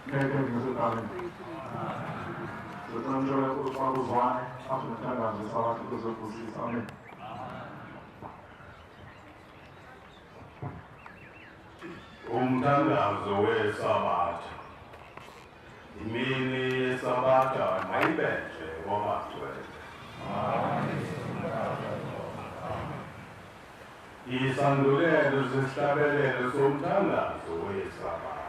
ngeke ngizoqala Zotanjolo ukuzwane afunakanga sabathi kuzokuzisa amen Umthandazo wesabatha imini yesabatha mayibenje kwabagcwele Isandulelo sesihlabelelo somthandazo wesabatha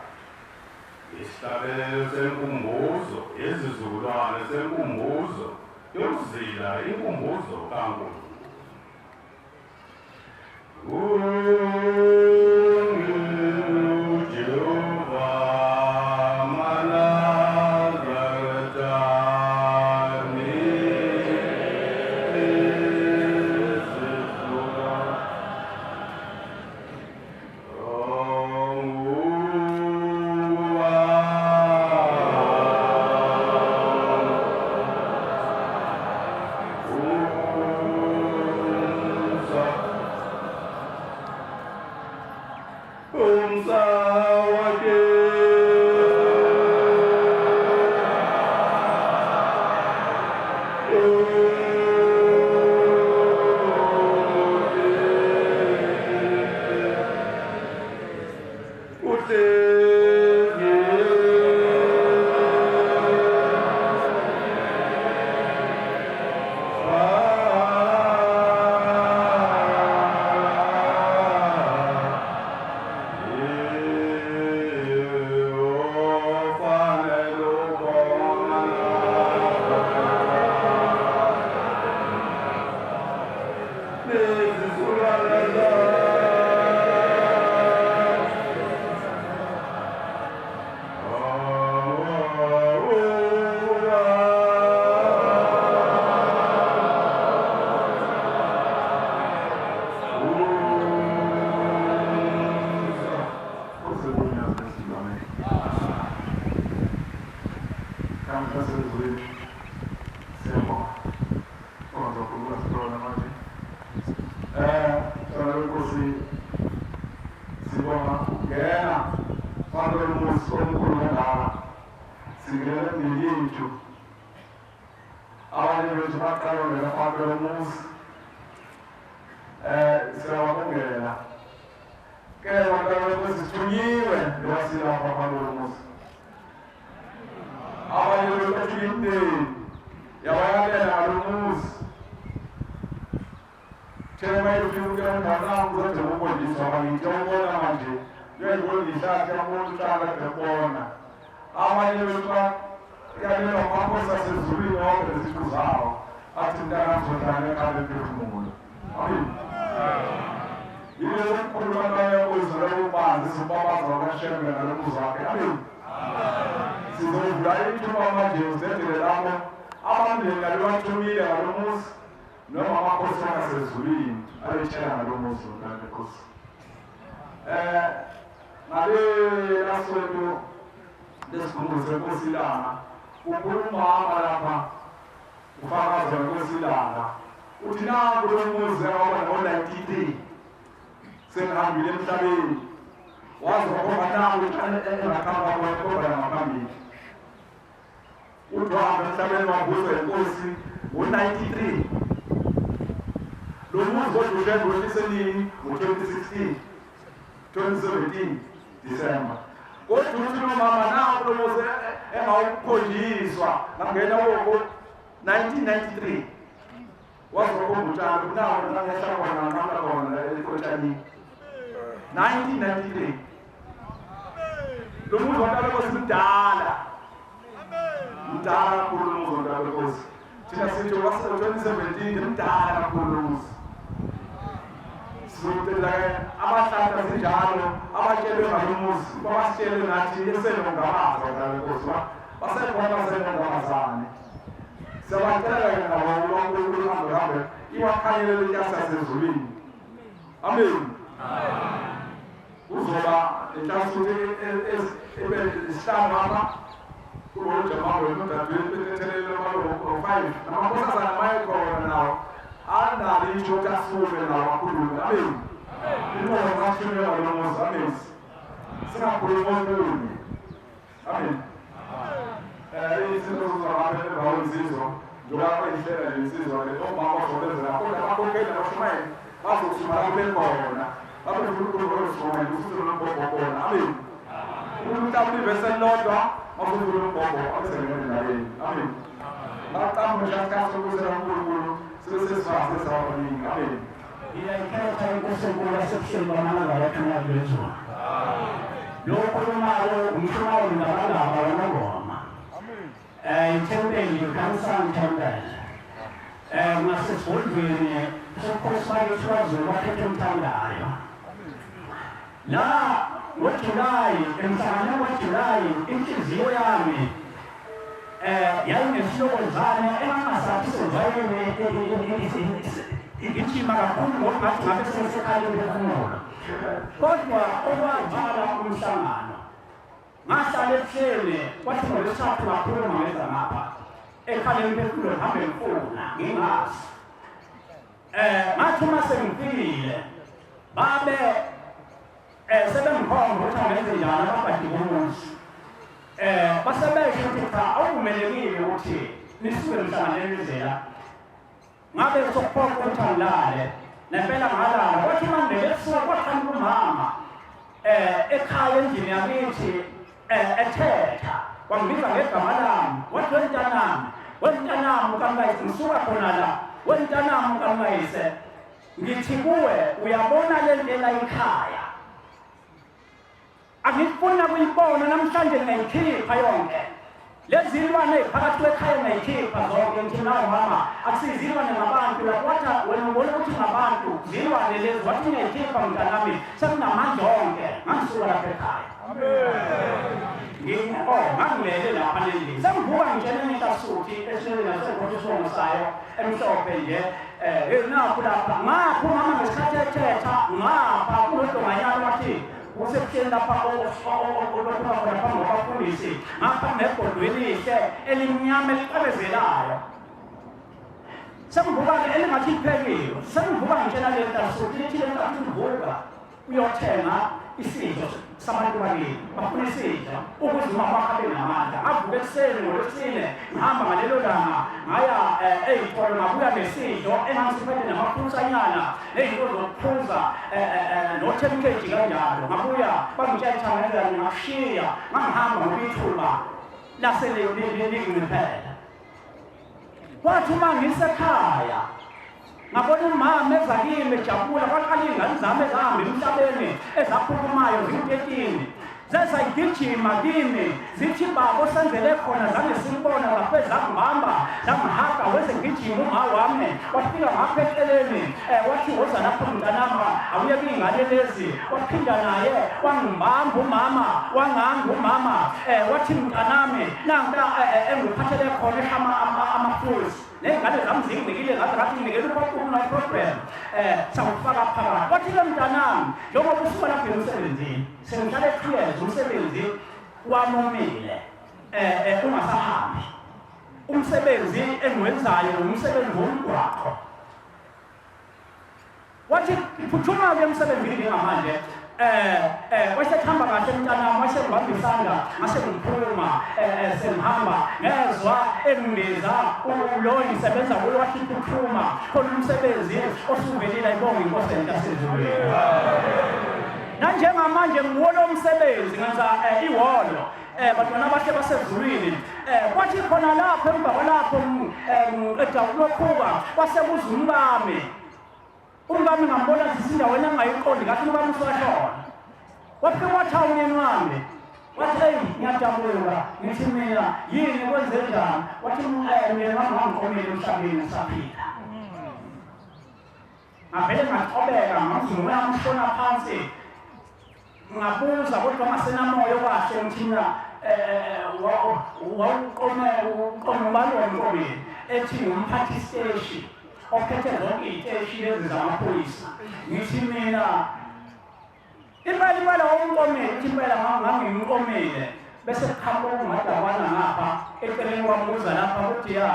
Isihlabelelo senkumbuzo izizukulwane senkumbuzo yokuzila inkumbuzo kaNkulunkulu December. Kodwa uthi mama nawo loze engawukhonjiswa ngangena wo 1993 wazokumbutshana kunawo ngangehla khona ngamla khona eKotshani 1993 lo muntu wakho simdala mdala kakhulu lo muntu wakho thina sithi wase 2017 mdala kakhulu lo Sibutela abahlala sinjalo abatshelwe ngalomuzi babasitshele nathi esenongamaza ngalokuthi basekhona basenongamazane Sabacela ngabo lonke ukuhamba hambe iwakhanyele lesasezulwini Amen Uzoba inhlansi esihlangana kulo jamabo nodadewethu bethelele lo 5 namakhosazana mayekhona nawo Anda lichoka sume na wakulunga. Amen. Ino wakashime wa lomo zames. Sina kulunga. Amen. njengoba indlela lesizwa le omama osolezela kodwa bakhokhela bashumayela bazokusumala kube khona babe uNkulunkulu osomela usizo lombobona amen umuntu abulivese lodwa abukhulu lombobona asebenza naleni amen baqamba ngesikhathi sokusela uNkulunkulu sesesifase sawaningi amen iyayikhetha inkosenkulu yasebusuku bamalanga yathuna lezona lokhulumayo umshumayeli nabalaba wanongoma ithempeli kanisani thempeli ngasesibhodlweni sobukhosi bakithi kwaZulu bakhethe umthandayo la ngoJulayi emhlanganweni kaJulayi inhliziyo yami yayinesihlokozane engangasathi sezwayene igijima kakhulu ngoba ngabe sesekhala emphefumulo kodwa okwavala umhlangano ngahlala ebuhleni kwathi ngolwesithathu ngakhuluma ngeza ngapha ekhala emphefumulo ngihambe ngifuna ngingazi ngathi uma sengifikile babe sebengikhomba ukuthi angenze njani ababadikumuzi basebesho ukuthi cha awuvumelekile ukuthi nisuke emhlanganweni indlela ngabe sokuphoqa ukuthi angilale nempela ngalala kwathi manje ebusuku kwaqhamuka umama ekhaya endlini yakithi ethetha wangibiza ngegama lami wathi wentanami kaMkayise ngisuka khona la wentanami kaMkayise ngithi kuwe uyabona le ndlela ekhaya angifuna kuyibona namhlanje ngayikhipha yonke lezilwane phakathi kwekhaya ngayikhipha zonke ngithi nawe mama akusizilwane ngabantu lapha wena ubona ukuthi ngabantu zilwane lezi wathi ngayikhipha mntanami sekunamandla onke ngisuka lapha ekhaya ngangilele lapha lendini sengivuka ngitshele ngitasuthi ehleli nasekhotisongo sayo emhlophe nje nakho lapha ngapho mama ngesikhathi ethetha ngapha kulodonganyana wathi usebuhleni lapha olokhuma khona phambi kwabafundisi ngapha nebhodweni lihle elimnyama eliqabezelayo sengivuka-ke elingathi liphekiwe sengivuka ngitshela le ntasuthi lithi le ntathi uvuka uyothenga isidlo sabantu bakini bafuna isidlo ukuze umama wakhe abe namandla avuke ekuseni ngolwesine ngihamba ngalelo langa ngaya ey'tolo ngabuya nesidlo engangisiphethe namaphusanyana ney'nto zokuphuza nothemkheji kanjalo ngabuya bangitshela ukuthi angenzani ngakushiya ngangihamba ngokuyithuba laselinginiphela kwathi uma ngisekhaya ngabona umama eza kimi ejabula kwaqala iy'ngane zami ezahamba emhlabeni ezaphukumayo ziyintetini zezayigijima kimi zithi baba osenzele khona zange silibona lapho ezangibamba zangihaga weze ngigijima uma wami wafika ngapha eceleni wathi woza lapho mntanama awuyeke iy'ngane lezi waphinda naye wangibamba umama wanganga umama wathi mntanami nanka engiphathele khona amafuzi ney'ngane zami zingibikile ngathi nginikele program sakufaka phakathi wathi ke mntanami njengoba usuka lapho emsebenzini sengihlale ekhiyeza umsebenzi wamomile ungasahambi umsebenzi engiwenzayo umsebenzi womgwaqo wathi phuthuma-ke emsebenzini njengamanje wasekuhamba kahle mntanami wasengibamba isandla ngasengiphuma sengihamba ngezwa engindiza lo ngisebenza kulo wathi phuthuma khona umsebenzi osuvelile ayibonge inkosi entasezulwini nanjengamanje ngiwolo umsebenzi ngenza ihholo bantwana abahle basezulwini kwathi khona lapho emva kwalapho ngiqeda ukulokhuka kwasekuza umkami ngambona zisindaweni engayiqondi ngathi umkami usashona wafike wathi umyeni wami wathi eyi ngiyajabula ngithi mina yini kwenze njani wathi myeni wami wangiqomile emhlabeni ngisaphila ngavele ngaqobeka ngamzungu yami ushona phansi ngabuza kodwa ngasenamoya okahle ngithina uqome ubani wamqomile ethi umphathi steshi ophethe zonke iy'teshi lezi zamaphoyisa ngithi mina impela womqomile uthi impela ngangimqomile bese kuqhamuka okungadabana ngapha eceleni kwamuza lapha kuthi ya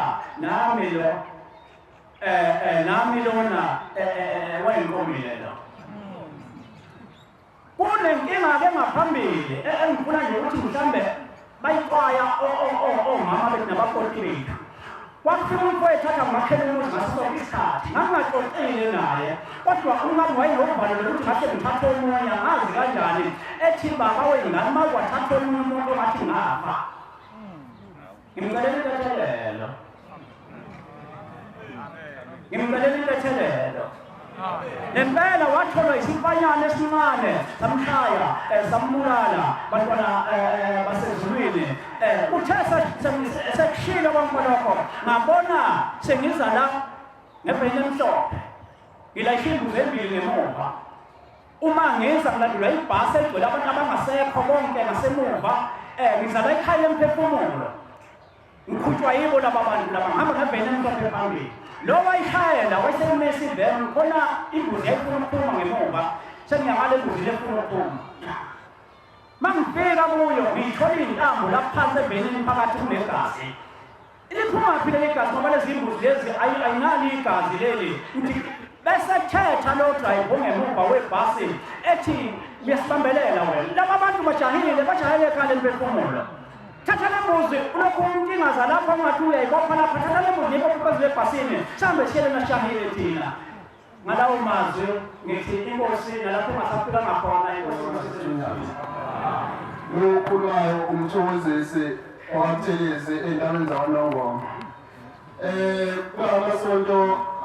nami lona wayinqomile lo kunenkinga-ke ngaphambili engifuna nje ukuthi mhlawumbe bayiqwaya omama bethu nabakoti bethu kwafika umuntu oyethatha ngakhele umuzi ngaso sonke isikhathi ngangingaxoxile naye kodwa ungabe wayenovalo lokuthi ngase ngithathe omunye angazi kanjani ethi baba wengane uma kwathatha omunye umuntu ongathi ngafa ngimcelela intethelelo nempela watholwa isifanyana esincane samshaya sambulala bantwana basezulwini uthe sekushilo konkolokho ngabona sengiza la ngebhene emhlophe ngilayishe imbuzi embili ngemuva uma ngiza ngilandulwa ibhasi egcwele abantu abangasekho bonke ngasemuva ngiza la ekhaya emphefumulo ngikhutshwa yibo laba bantu laba ngihamba ngebhene emhlophe phambili lo wayishayela wayesemesi veni khona imbuzi yayifuna ukuphuma ngemuva sengiyangale imbuzi lefuna ukuphuma mangifika kuyo ngiyithola iy'ntambo laphansi ebhenini phakathi kunegazi liphumaphi leli gazi ngoba lezi imbuzi lezi ayinali igazi leli ngithi bese thetha lo drive ongemuva webhasi ethi uyasibambelela wena laba bantu bajahile ekhaya emphefumulo thatha le mbuzi ulokhu unkingaza lapho ongathi uyayibopha lapha thatha le mbuzi yibopha ebhasini sihambe siyele nasishahile thina ngalawo mazwi ngithi inkosi nalapho ungasafika ngakhona inkosi lokhulumayo umthokozisi wabathelezi ey'ndaweni zakwaNongoma kulamasonto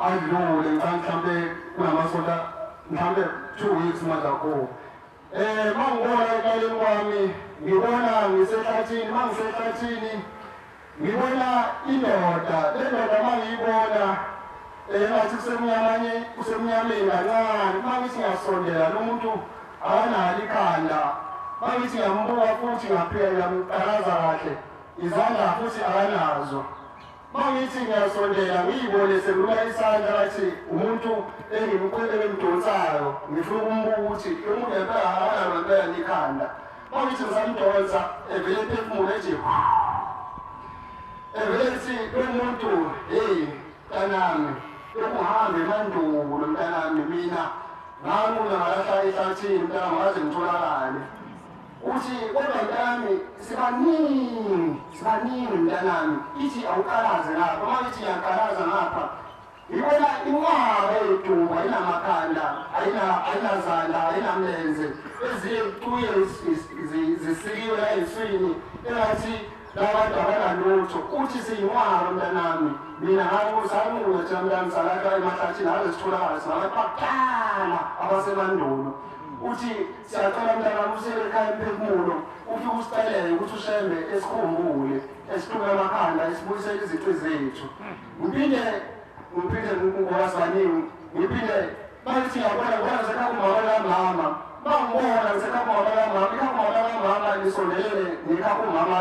adlule mhlawumbe kunamasonto mhlawumbe 2 weeks manje ago mangibona ekaleni kwami ngibona mangisehlathini ngibona indoda le ndoda mangiyibona ngathi kusemnyameni kancane mangithi ngiyasondela lo muntu akanalo ikhanda mangithi ngiyambuka futhi ngaphela ngimqalaza kahle izandla futhi akanazo mangithi ngiyasondela ngiyibone sekulula isandla ngathi umuntu engimdonsayo ngifuna ukumbuka ukuthi umuntu ngempela akanalo ngempela n'ikhanda mangithi ngisamdonsa evele ephefumula ethi evele ethi lo muntu hey mntanami ukuhambe mandulo mntanami mina nganqula ngalahla ehlathini mntanami ngaze ngitholakale uthi kodwa mntanami sibaningi mntanami ithi awuqalaze ngapha uma ithi ngiyaqalaza ngapha ngibona inqaba ey'duba ayinamakhanda ayinazandla ayinamlenze ezinye kuye zisikiwe la ey'swini engathi labantu abanalutho uthi siyinqaba mntanami mina ngangusanqulo thina mntami salapha emahlathini ngaze sitholakale singabantu bakudala abasemandulo uthi siyacela mntanami usiyele ekhaya emphefumulo ufike usicalele ukuthi ushembe esikhumbule esixhume amakhanda esibuyisele izici zethu ngiphinde ngokwazibaningi ngiphinde bayithi ngiyabona sekhakumama lamama bangibona ngisekhakumama lamama ikhakumama lamama ngisondelele ngikhakumama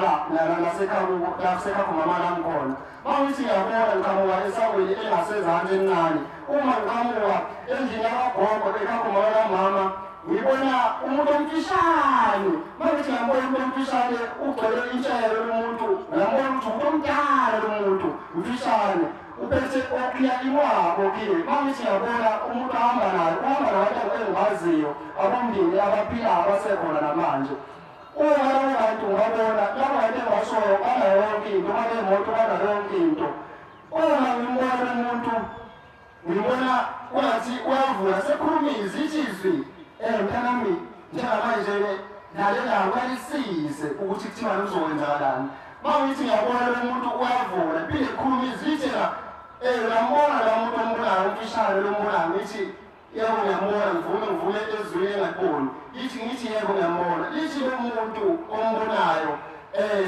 lasekhakumama lami khona bayithi ngiyabona ngiqhamuka esawini elingasezansi elincane uma ngiqhamuka endlini yakagogo ekhakumama lamama ngibona umuntu omfishane mangithi ngiyambona umuntu omfishane ugcwele intshelo lomuntu ngiyambona ukuthi umuntu omdala lomuntu mfishane uphethe okuya inwabo kile mangithi ngiyabona umuntu ahamba nabantu engibaziyo abomndeni abaphila abasekhona namanje uma labo bantu ngabona labo bantu engibasoyo banayo yonke into banemoto banayo yonke into uma ngimbona umuntu ngibona kwathi uyavula sekhuluma izizwi mntanami njengamanje nale ndawo kalisize ukuthi kuthiwa kuzokwenzakalani mangithi ngiyabona lo muntu uyavula phinde khuluma izitshela ngiyambona la muntu ombonayo umfishane lo mbonayo ngithi yebo ngiyambona ngivume ezwini engaboni ngithi yebo ngiyambona lithi lo muntu ombonayo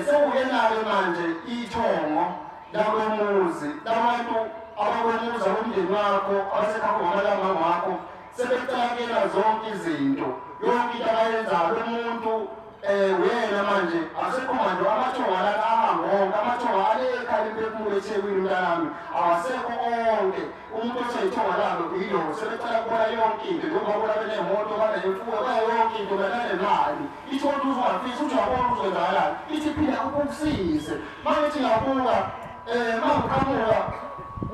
sewuyenalo manje ithongo lakomuzi labantu abakwemuzi abomndeni wakho abasekhakumama lamama wakho sebecakela zonke izinto yonke into abayenzayo lo muntu uyena manje asekho manje amathonga lana ahamba wonke amathonga alekhaya emphefumulo eThekwini mntanami awasekho onke umuntu oseyithonga labo yilo sebecala kubona yonke into njengoba bona benemoto baneyemfuyo bayonke into bananemali ithi ukuthi uzungafisi uthi uyabona uzokwenzakalani ithi phinde akukusize mangithi ngabuka mangiqhamuka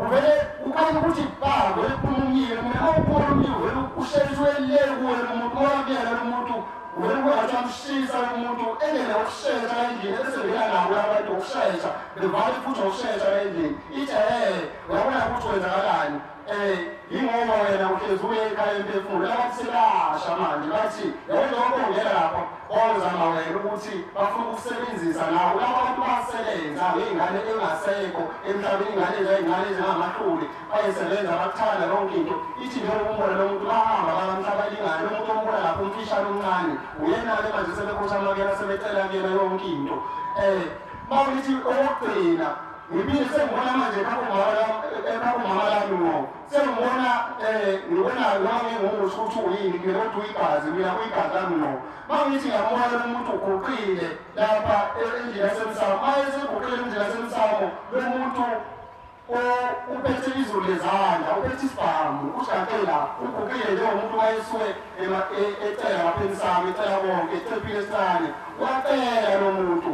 uvele ukhanya ukuthi vele khulumile mina awukhulumile vele ushelisiwe le kuwe lo muntu wabiyela lo muntu uvele kungathi amshisa umuntu engene ukushesha endlini esebela nawo abantu ukushesha bevale futhi ukushesha endlini ithi uyabona ukuthi kwenzakalani yingoba wena uhlezi uye ekhaya emphefumulo labathi selasha manje bathi yonke lokho ongena lapho ozama wena ukuthi bafuna ukusebenzisa nawo laba bantu basebenza ngey'ngane engasekho emhlabeni ingane ezingamahluli bayesebenza bakuthanda lonke into ithi njengoba umbona lo muntu bahamba bakamhlabalingane lo muntu ombona lapho umfishane omncane uyena-ke manje sebekhosamakela sebecela kuyena yonke into mawulithi okugcina ngibile sengibona manje ekhakumama lami ngo sengibona noma ngingumusho ukuthi uyini mina kodwa uyigazi mina kuyigazi lami ngo mangithi ngiyambona lo muntu uguqile lapha endlini yasemsamo mayeseguqile endlini yasemsamo lo muntu uphethe izulu lezandla uphethe isibhamu ushaqela uguqile njengomuntu wayesuke ecela lapha emsamo ecela konke echephile esincane uyacela lo muntu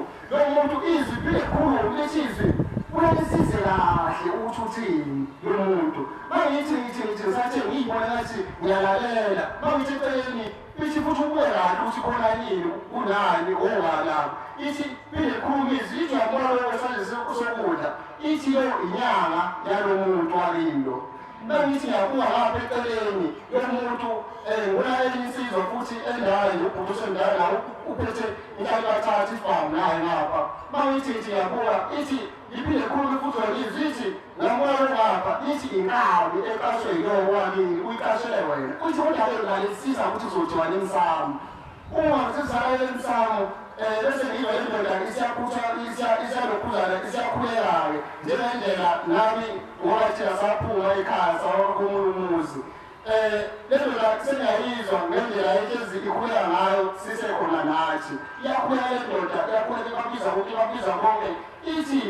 izwi likhulu lethizwi uyalisize kahle ukuthi uthini lo muntu mangithi ngisathi ngiyibona ngathi ngiyalalela mangithi eceleni ithi futhi ubuye kahle ukuthi khona yini kunani ongalayo ithi likhulu izwi ithi uyabona wesandla sokudla ithi yo inyanga yalo muntu wakindo mangithi ngiyabuka lapha eceleni lo muntu ngibona insizwa futhi endayo ubhuti usendala nawo uphethe inhlalo bathatha isibhamu naye ngapha mangithi ngiyabuka ithi iphinde khulu futhi izithi ngiyabona ngapha ithi inkabi eqashwe yilowo wakini uyiqashele wena uthi kodwa-ke ngalisiza ukuthi uzojiwa nemsamo uma sesizalele emsamo bese ngibe le ndoda isiyakhuzana isiyakhuleka-ke njengendlela nami ngoba thina saphuma ekhaya sakomunye umuzi le ndoda sengiyayizwa ngendlela ehlezi ikhuleka ngayo sisekhona nathi iyakhuleka le ndoda iyakhuleka ibabiza konke ithi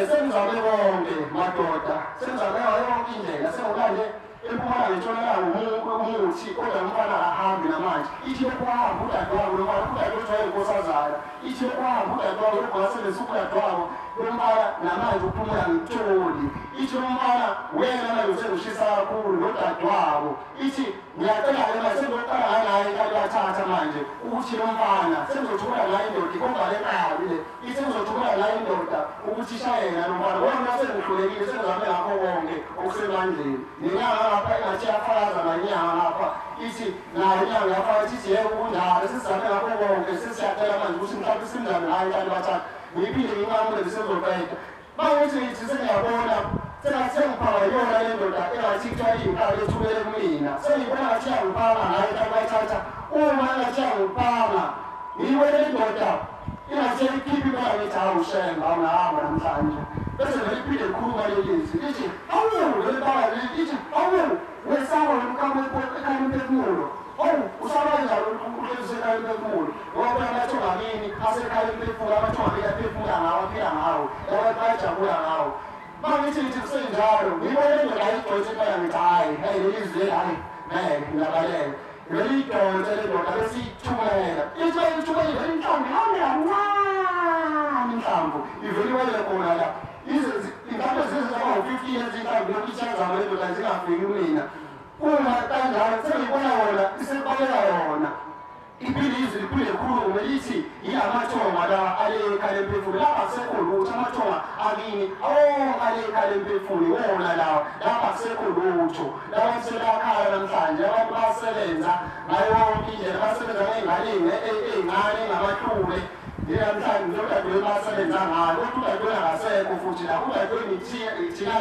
sengizame konke madoda sengizame yonke indlela sengokanje empumalanga ntshonalanga umuthi kodwa umfana akahambi namanje ithi yokuhamba udadewabo lomfana udadewethu wayenkosazana ithi yokuhamba udadewabo lokhu ngasebenzisa udadewabo lomfana namanje uphumula ngitholi ithi umfana wena manje usengushisa kakhulu nodadewabo ithi ngiyacela-ke manje sengizoqala nganaye inkabi yathatha manje ukuthi lo mfana sengizothumela ngayo indoda ikombale enkabi le ithi sengizothumela ngayo indoda ukuthi ishayela lo mfana wona sengihlulekile sengizame ngakho konke okusemandleni nenyanga ngapha engathi yafakaza nanyanga ngapha ithi nayo inyanga yafakaza ithi yebo kunjalo sesizame ngakho konke sesiyacela manje ukuthi mhlawumbe simzame ngayo inkabi bathatha ngiyiphinde nginqamule ngisezoqeda mangithi ngithi sengiyabona sengathi sengiphanga yona le ndoda engathi kuthiwa iyinkabi ethumele kumina sengibona ngathi yangipanga ngayo inkabi bayithatha uma engathi yangipanga ngiyibone le ndoda ingathi ikhiphe imali ngithi hawu shemba awungahamba namhlanje bese vele iphinde likhuluma lelizwi lithi awu leli banga lithi awu wesaba ekhaya emphefumulo usaba njalo uhlezi ekhaya emphefumulo ngoba phela amathonga akini asekhaya emphefumulo amathonga akini aphefumula ngawo aphila ngawo abantu bayajabula ngawo mangithi kusenjalo ngibone le ndoda ayidonse impela ngithi hayi lelizwi hayi ngilabalela vele iyidonse le ndoda besiyithumela ithi bayithumele vele inhlamvu kancane inhlamvu ivele iwele khona la ingabe zizaba-50 yezinhlamvu lokhu isiyazama le ndoda zingafiki kumina uma kanjalo sengibona yona isebaleka yona iphinde izwi liphinde likhulume lithi yilamathonga la alekhala emphefumulo lapha kusekho lutho amathonga akini alekhala emphefumulo wona lawa lapha kusekho lutho lawa sebakhala namhlanje abantu basebenza ngayo yonke indlela basebenza ngey'ngane ey'ncane engamahlule namhlanje nodadewenu basebenza ngayo kodwa udadewenu akasekho futhi la udadewenu thina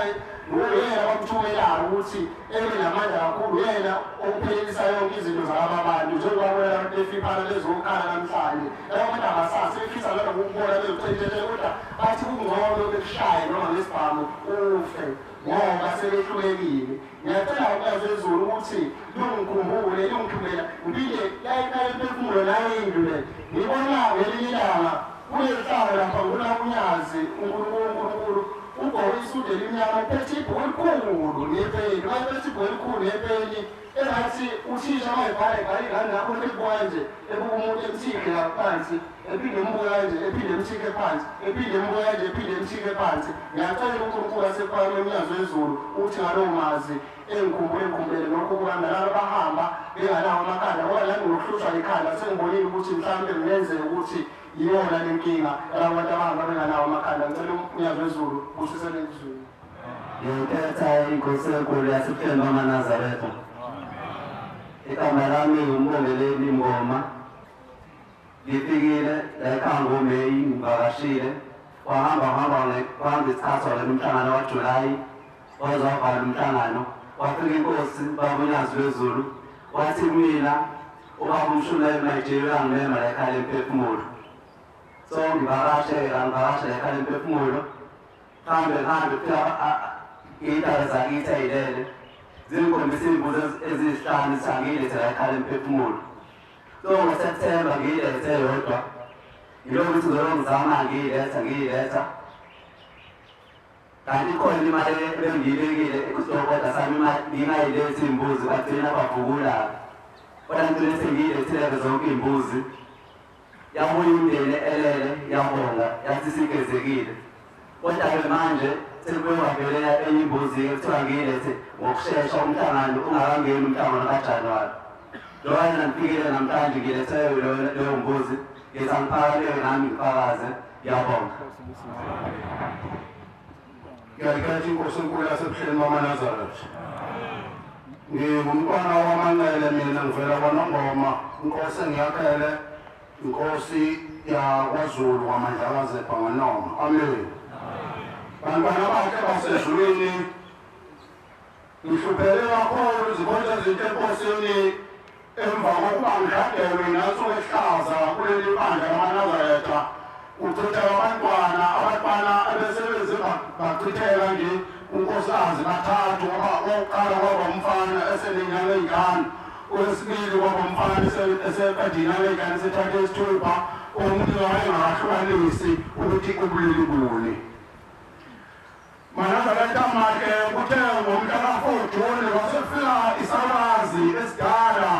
uyena bamthumelayo ukuthi ebe namandla kakhulu yena okuphelelisa yonke izinto zakaba bantu njengoba wena befiphana lezokhala namhlanje labo bantu abasasi befisa lona ukubona bezochelelele kodwa bathi kungcono bekushaye noma ngesibhamu ufe ngoba sebehlulekile ngiyacela ukwazi ezulu ukuthi lungikhumbule lungikhumela ngibile yayikhaya emphefumulo nayindlu le ngibona ngelinye ilanga kunehlala lapha ngunakunyazi unkulunkulu ugqoke isudu elimnyama uphethe ibhuku elikhulu ngepeni wayephethe ibhuku elikhulu ngepeni engathi uthisha uma ebhala ingane lakho elibuka nje ebuka umuntu emthike phansi ephinde embuka nje ephinde emthike phansi ephinde embuka nje ephinde emthike phansi. Ngiyacela uNkulunkulu asephakame emnyango wezulu uthi ngalowo mazi engikhumbule lokho kuhamba laba bahamba benganawo amakhanda ngoba lami ngokuhlushwa ikhanda sengibonile ukuthi mhlawumbe kungenzeka ukuthi yiyona le nkinga yalabo bantu abahamba benganawo amakhanda. Ngicela umnyango wezulu usisele izulu. Ngikhetha inkosi enkulu yasePhemba kaNazaretha. Igama lami uMbongeleli Ngoma. Ngifikile la ekhaya ngoMeyi ngivakashile. Wahamba isikhathi umhlangano kaJulayi wazovala umhlangano. Wafika inkosi babunyazi wezulu wathi mina ubaba uMshulayi eNigeria ngimema la ekhaya lemphefumulo. So ngivakashela ekhaya lemphefumulo. Kambe phela iy'ndaba zakithi ayilele zingikhombisa iy'mbuzi eziyisihlanu sangiy'lethe la ekhaya lemphefumulo. So ngoSepthemba ngiyilethe yodwa yilokho ukuthi ngizolo ngizama ngiyiletha kanti khona imali ebengiyibekile ekustokoda sami ngingayilethi iy'mbuzi bathina bavukula kodwa ngigcine sengiyilethile zonke iy'mbuzi. Yabuya imindeni elele yabonga yathi sigezekile kodwa-ke manje sekubuye kwavelela enye imbuzi ekuthiwa ngiyilethe ngokushesha umhlangano ungakangeni umhlangano kaJanuwari. Njengoba nangifikile namhlanje ngilethe leyo mbuzi ngithi angiphakame nami ngifakaze. Ngiyabonga. Ngiyayikhetha inkosi enkulu yasePhemba kaNazaretha. Ngingumntwana wamaNcele mina ngivela kwaNongoma inkosi engiyakhele inkosi yakwaZulu kwaMandlakazi eBhanganoma. Amen. Bantwana bakhe basezulwini ngihlupheke kakhulu izibonja zinto enkosini emva kokuba ngishadelwe naso ehlaza kuleli bandla lamaNazaretha. Kuchitheka abantwana ebesebenze bachitheka nje unkosikazi bathathu okokuqala kwaba umfana esenenyanga ey'nhlanu, owesibili kwaba umfana eseqedinanga ey'nhlanu esethathe isithupha, omunye wayengakahlukanisi ukuthi ubulili buni. Manazaretha make kuthe ngomhla ka-4 Juni kwasekufika isalukazi esidala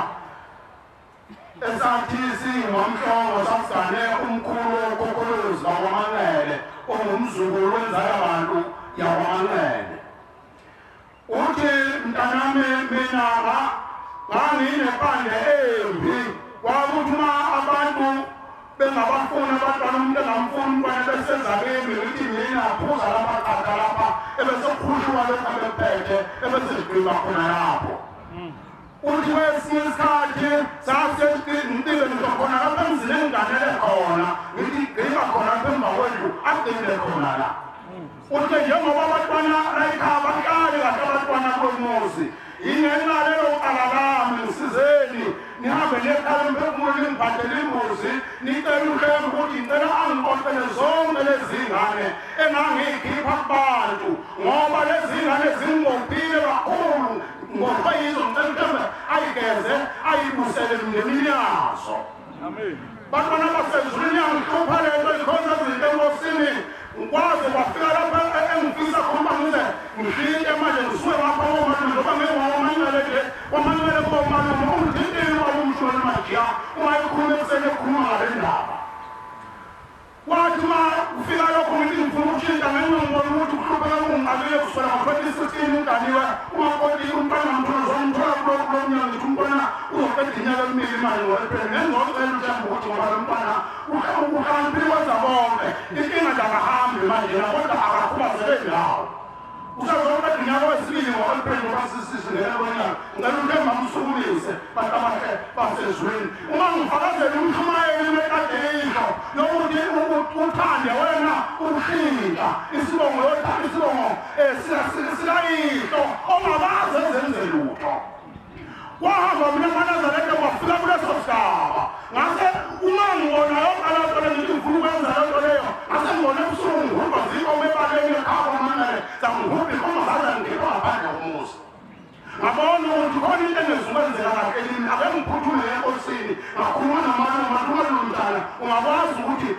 esathi singomhlobo sasigane umkhulu wokokolozi bakwaManqele ongumzukulu wenzalabantu yakwaManqele. Uthi mntanami mina nganginepande embi kwakuthi uma abantu bengabafuni abantwana umuntu engamfuni umntwana besenza kimi ukuthi mina phuza lapha qatha lapha ebesekukhushuka lokhu abephethe ebesesigqiba khona lapho. Uthi kwesinye isikhathi sasempilweni khona lapha emzini enginganele khona ngithi gqiba khona lapha emva kwendlu agqibile khona la. Uthi njengoba abantwana layikhaya baqale kahle abantwana kwemuzi ingenxa lelo qala lami ngisizeni nihambe nekhaya lemphefumulo ningiphathele imbuzi nicela uHlelo ukuthi ngicela angiqoqele zonke lezi ngane engangiyikhipha kubantu ngoba lezi ngane zingibophile kakhulu ngoba yizo ngicela uHlelo ayigeze ayibusele emndenini yazo. Amen. Bantwana basezulwini yangihlupha lento ikhona izinto enkosini ngikwazi kwafika lapha engifisa khona ngize ngifike manje ngisuke lapha komalume ngoba ngiwaManqele nje kwaManqele komalume ungididile wawumshona majiya ungayikhuluma ekuseni ekhuluma ngale ndaba. Kwathi uma ufika lokho ngithi ngifuna ukushintsha ngenxa ngibona ukuthi ukuhlupheka kungiqalile kusukela ngo-2016 unganiwe ungaqondi umntwana ngimthola kulo mnyaka ngithi umntwana uzoqeda iminyaka emibili manje ngoEpreli ngengizocela uHlelo ukuthi ngoba lo mntwana uhlakaniphile kwenza bonke inkinga nje akahambi manje kodwa akakhubazeke ngawo. Usazoqeda iminyaka wesibili ngoEpreli ngoba sisingena kwenyanga ngicela uHlelo bamsukumise bantu abahle basezulwini uma ngifakazela umshumayeli bekade yisho yokuthi uthande wena ukushintsha isibongo sikayihlo ongakaze zenze lutho. Wahamba mina kaNazaretha wafika kuleso sigaba ngase uma ngibona yoqala ngithi ngifuna ukwenza lento leyo ngase ngibona ebusuku ngihamba zikome ebaleni ekhaya kwaManqele zangihuphi khona zaze ngikho ngaphandle komuzi. Ngabona ukuthi khona into engezukwenzeka kahle elini ake ngiphuthume enkosini ngakhuluma namalumtana ungakwazi ukuthi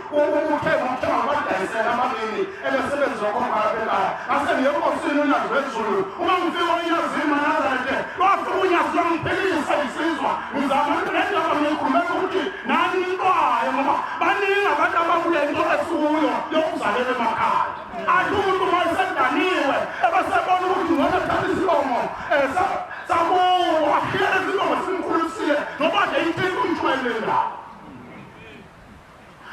uthenga umhlaba badayisela abangini ebesebenza khona lapha ekhaya ngase ngiye enkosini uNazaretha uma ngifika enyazini kaNazaretha wafika ngiyazilongiphelisa isizwa ngizama nendaba ngikhulumela ukuthi nani intwayo ngoba baningi abantu ababuye into esuyo yokuzalela emakhaya athi umuntu uma esedaniwe ebesebona ukuthi ngona thatha isilomo sakuwo akhiyele isilomo simkhululisile ngoba nje inkinga umshwelela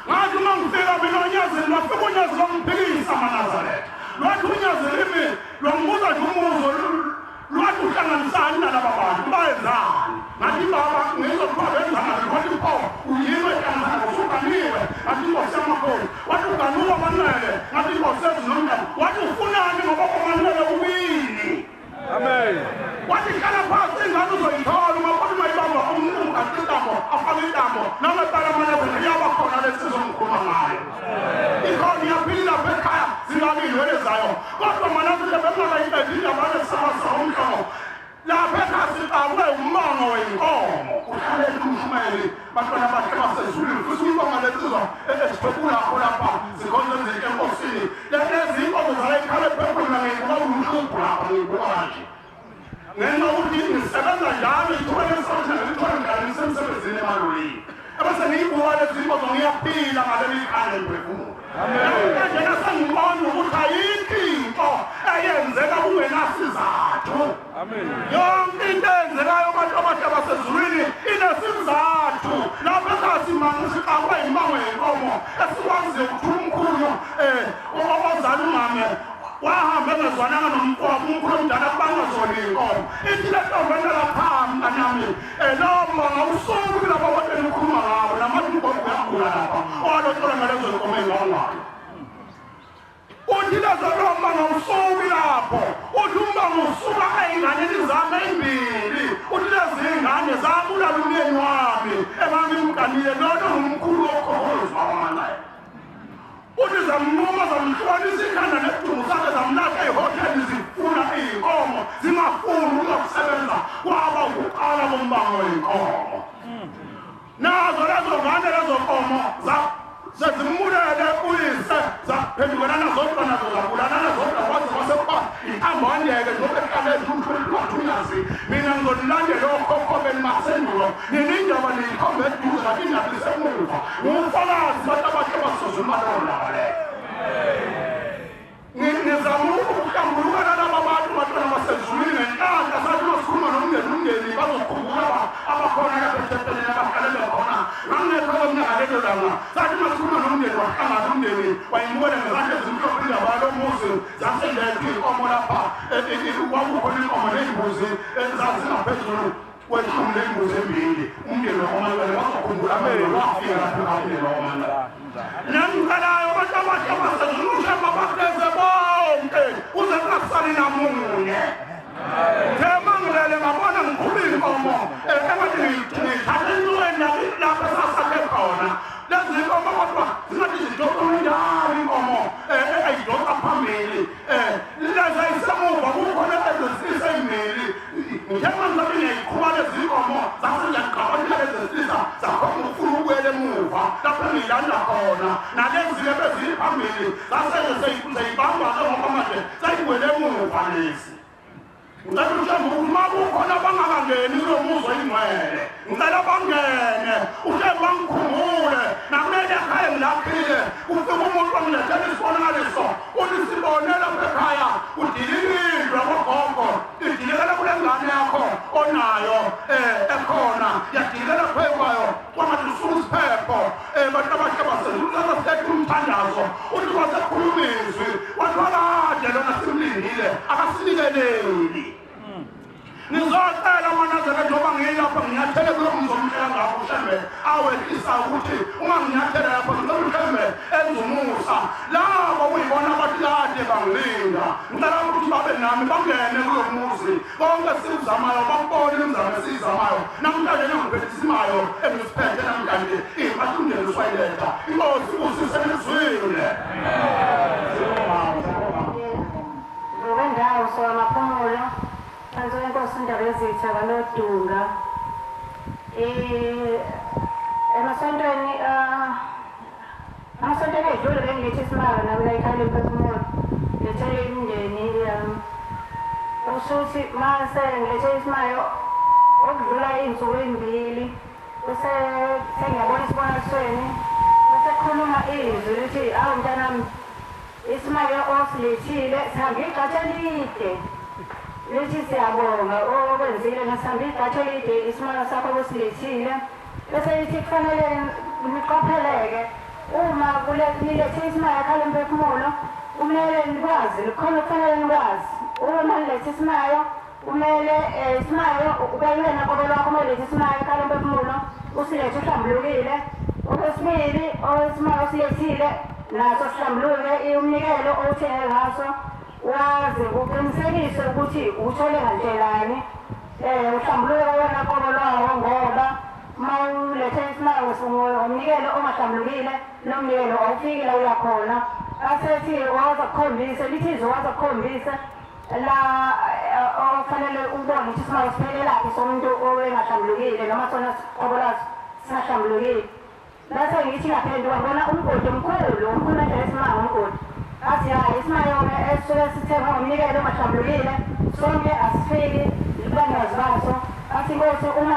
ngathi uma ngifika mina onyazini lwafika unyazi lwangiphikisa amaNazaretha lwathi unyazi limi lwangibuza nje umuzo lwathi uhlanganisani nalaba bantu bayenzani ngathi baba ngizokuba benzani wathi pho uyime kanjani usuganiwe ngathi inkosi yamakhosi wathi uganuka manele ngathi inkosi ezinomndeni wathi ufunani ngoba komanele uwini amen wathi hlala phansi ingane uzoyithola ungabona mayibamba umuntu kacintambo afake intambo namaqala amanezelo iyabakhona lesizomkhuluma ngayo ikhona iyaphila lapha ekhaya zingabili wenezayo kodwa manazile bengakayibedi indabane sisakazisa umhlomo lapha ekhaya siqabwe umongo wenkomo uhlale umshumeli bantwana bakhe basezulwini futhi umbonga lesizwa esiphefulakho lapha zikhonza izinto enkosini lezi inkomo zala ikhale phefula ngekuba umhluphu lapha ngibuka nje ngenxa ukuthi ngisebenza njalo ithuba lesizwe lithola njalo ngisemsebenzini emalulini ebese ngiyibuka lezi inkomo ngiyaphila ngaleli khaya emphefumulo manje nasengibona ukuthi ayikho into eyenzeka kungenasizathu yonke into eyenzekayo abantu abasha basezulwini inesizathu lapho esasimanga siqakwe imbango yenkomo esikwaziyo ukuthi umkhulu owazala umame wahamba engezwananga nomqobo umkhulu omdala bangazona iy'nkomo ithi le ntombeni laphambi anami lowo mbanga usuku lapho abantu enikhuluma ngawo namathi umqobo uyakhula lapha owalotola ngalezo nkomo ey'ngawongayo uthi lezo lowo mbanga usuku lapho uthi umbanga usuka ey'nganeni zami ey'mbili uthi lezi y'ngane zabulala umyeni wami engangimganile lona ngumkhulu wokhozi wawamanaye uthi zamnquma zamhlukanisa ikhanda nesidumbu sakhe zamlahla ehoteli zifuna iy'nkomo zingafuni ukuyokusebenza kwaba ukuqala kombango wey'nkomo nazo lezo ngane lezo nkomo sezimulele uyise zaphendukelana zodwa nazo zabulalana zodwa kwaze kwasekuba ihambandeke njengoba ehlale lwathunyazi mina ngizolilandela okhokho beni masendulo ninindaba niyikhombe eduze kanti indaba lisemuva ngumfakazi bantu abakhe basuzuma leyo ndaba leyo ngizama ukuhlambulukana laba bantu bantwana basezulwini ngenhlanhla sathi losikhuluma nomndeni bazokhumbula abakhona kaphethetheleni abahlalele khona ngangekho emnyagalelo langa sathi masikhuluma nomndeni wahlangana umndeni wayimubona ngezandla ezimhlophe indaba lomuzi zasendethi iy'nkomo lapha kwakukhona inkomo ney'mbuzi ezazingaphezulu kweshumi ley'mbuzi embili umndeni wakomalele bazokhumbula wafika lapho umndeni wakomalele nangicalayo abantu abasha basezulwini babageze bonke kuze kungasali namunye ngilele ngabona ngikhuluma inkomo engathi ngithathe inweni lapho esasakhe khona lezi nkomo kodwa zingathi zidosa njalo inkomo eyidosa phambili lezi ayisemuva kukhona ezesisa ey'mbili njengoba ngizabe ngiyayiqhuba lezi nkomo zasengiyaqabanela ezesisa zakhona ukufuna ukuyela emuva lapho engiyilanda khona nalezi-ke bezili phambili zasezeyibamba ngoba manje seyiwele emuva lezi ngicela mhlawumbe ukuthi uma kukhona abangakangeni kulo muzi oyingcwele ngicela bangene uhle bangikhumbule nakumele ekhaya ngilaphile ufike umuntu wangilethela isibonakaliso uthi sibone lapha ekhaya udililindwe kogogo idilekela kule ngane yakho onayo ekhona yadilikela phezu kwayo kwangathi usuku isiphepho bantu abasha basezulwini umthandazo uthi kwasekhuluma izwi wathwakade lona simlindile akasinikeleli ngizocela amanazareth njengoba ngiyilapha nginyathele kulo ngizomhlela ngakho mhlembe awehlisa ukuthi uma nginyathele lapha ngicela mhlembe enza umusa labo kuyibona abathi kade bangilinda ngicela ukuthi babe nami bangene kulo muzi bonke sizamayo babone imizamo esiyizamayo namhlanje nengiphethisimayo engisiphethe namhlanje impahla umndeni usayiletha inkosi usisemezwini Ngobendawo somaphumulo phansi kwenkosi indaba ezitha kaNodunga emasontweni edlule bengilethe isimanga nami la ekhaya lemphefumulo ngilethele imindeni ushuthi mase ngilethele isimayo okudlula iy'nsuku ey'mbili bese sengiyabona isibonakalisweni bese kukhuluma izwi lithi awu mntanami isimake osilethile sihambe igatsha elide lithi siyabonga okwenzile ngasihambe igatsha elide isimake sakho osilethile bese lithi kufanele niqapheleke uma nilethe isimake khale mphefumulo kumele nikwazi likhona kufanele nikwazi uma nilethe isimayo kumele isimayo ubeyena qobe lwakho uma ulethe isimayo khale mphefumulo usilethe uhlambulukile okwesibili isimayo osilethile naso sihlambuluke umnikelo owuthenge ngaso waze uqinisekise ukuthi uthole ngandlelani uhlambuluke wena qobe lwawo ngoba uma ulethe isimayo umnikelo ongahlambulukile nomnikelo awufiki la uyakhona asethi waza kukhombisa lithi izwi waza kukhombisa la ofanele ubone ukuthi isimayo siphelelaphi somuntu owengahlambulukile noma sona qobo lwaso singahlambulukile bese ngithi ngaphenduka ngibona umgodi omkhulu nje esimayo umgodi athi hayi isimayo-ke esisuke sithengwa ngomnikelo ongahlambulukile sonke asifiki libanikazi baso athi nkosi uma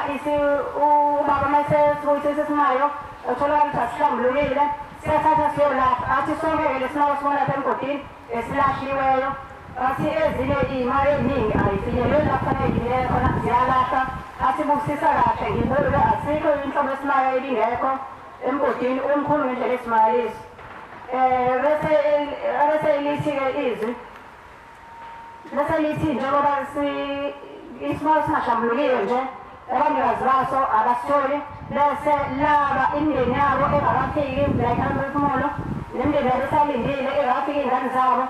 ubaba uma sesibuyise sesimayo utholakala ukuthi asihlambulukile siyathatha siyolapha athi sonke-ke lesimayo sibonapha emgodini esilahliweyo athi ezinye iy'mali ey'ningi ayifinyeleli lapho fanele khona ziyalahla athi busisa kahle ngibuke asikho inhlobo esimayo ebingekho emgodini omkhulu ngendlela esimayalisi bese lithi-ke izwi bese lithi njengoba isimayo singahlambulukile nje abanikazi baso abasitholi bese laba imindeni yabo engakafiki layikhala mphefumulo nemindeni yabo esalindile engakafiki iy'ngane zabo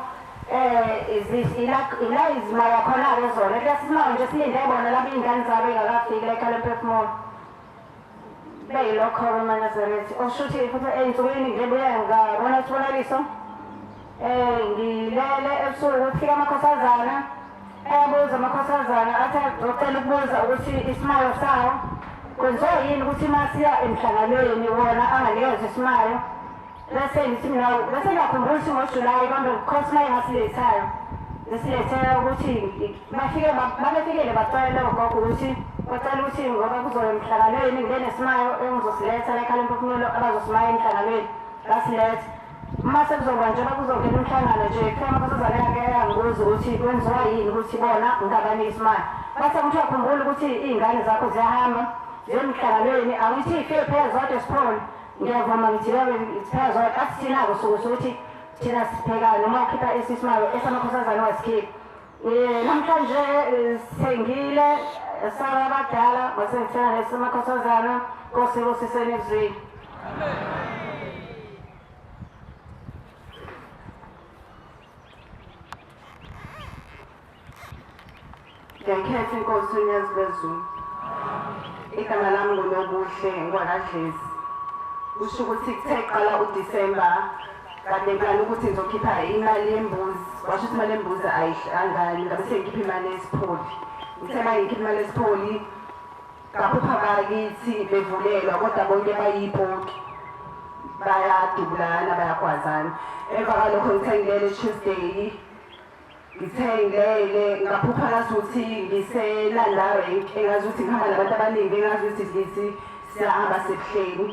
ila izimaya khona-ke zona kuyasimayo nje silinde bona laba iy'ngane zabo engakafiki layikhala mphefumulo beyilokho-ke uManazaretha okusho ukuthi futhi ey'nsukwini ngibuye ngabona isibonakaliso ngilele ebusuku kufika amakhosazana ayabuza amakhosazana athi ocela ukubuza ukuthi isimayo sawo kwenziwa yini ukuthi uma siya emhlanganweni wona anganikezwa isimayo bese ngithi mina bese ngiyakhumbula ukuthi ngoJulayi kambe kukhona isimayo engasilethayo ngisilethela ukuthi babefikile bacela ugogo ukuthi bacela ukuthi ngoba kuzoya emhlanganweni ngene isimayo engizosiletha layikhala mphefumulo abazosimaya emhlanganweni basiletha uma sekuzoba njengoba kuzongena umhlangano nje kufika amakhosazana yake yangibuza ukuthi kwenziwa yini ukuthi bona ngingabaniki isimayo base ukuthi uyakhumbula ukuthi iy'ngane zakho ziyahamba ziye emhlanganweni angithi ifike phela zodwa esiphole ngiyavuma ngithi phela zodwa athi thina-ko sukuthi ukuthi thina siphekane noma ukhipha esisimayo esamakhosazana wasikhipha namhlanje sengile sababadala masengithena nesamakhosazana kosebusiseni ezweni ngiyakhetha inkosi uNyazi Bezulu igama lami nguNobuhle ngwakadlezi kusho ukuthi kuthe qala uDisemba kade ngikala ukuthi ngizokhipha imali yembuzi washo ukuthi imali yembuzi ayihlangani ngabe sengikhipha imali yesipholi ngithe uma ngikhipha imali yesipholi kaphupha bakithi bevulelwa kodwa bonke bayibhonki bayadubulana bayakwazana emva kalokho ngithe ngilele Tuesday ngithengele ngaphupha ngasuthi ngiselanda rank engazi ukuthi ngihamba nabantu abaningi engazi ukuthi ngithi siyahamba sebuhleni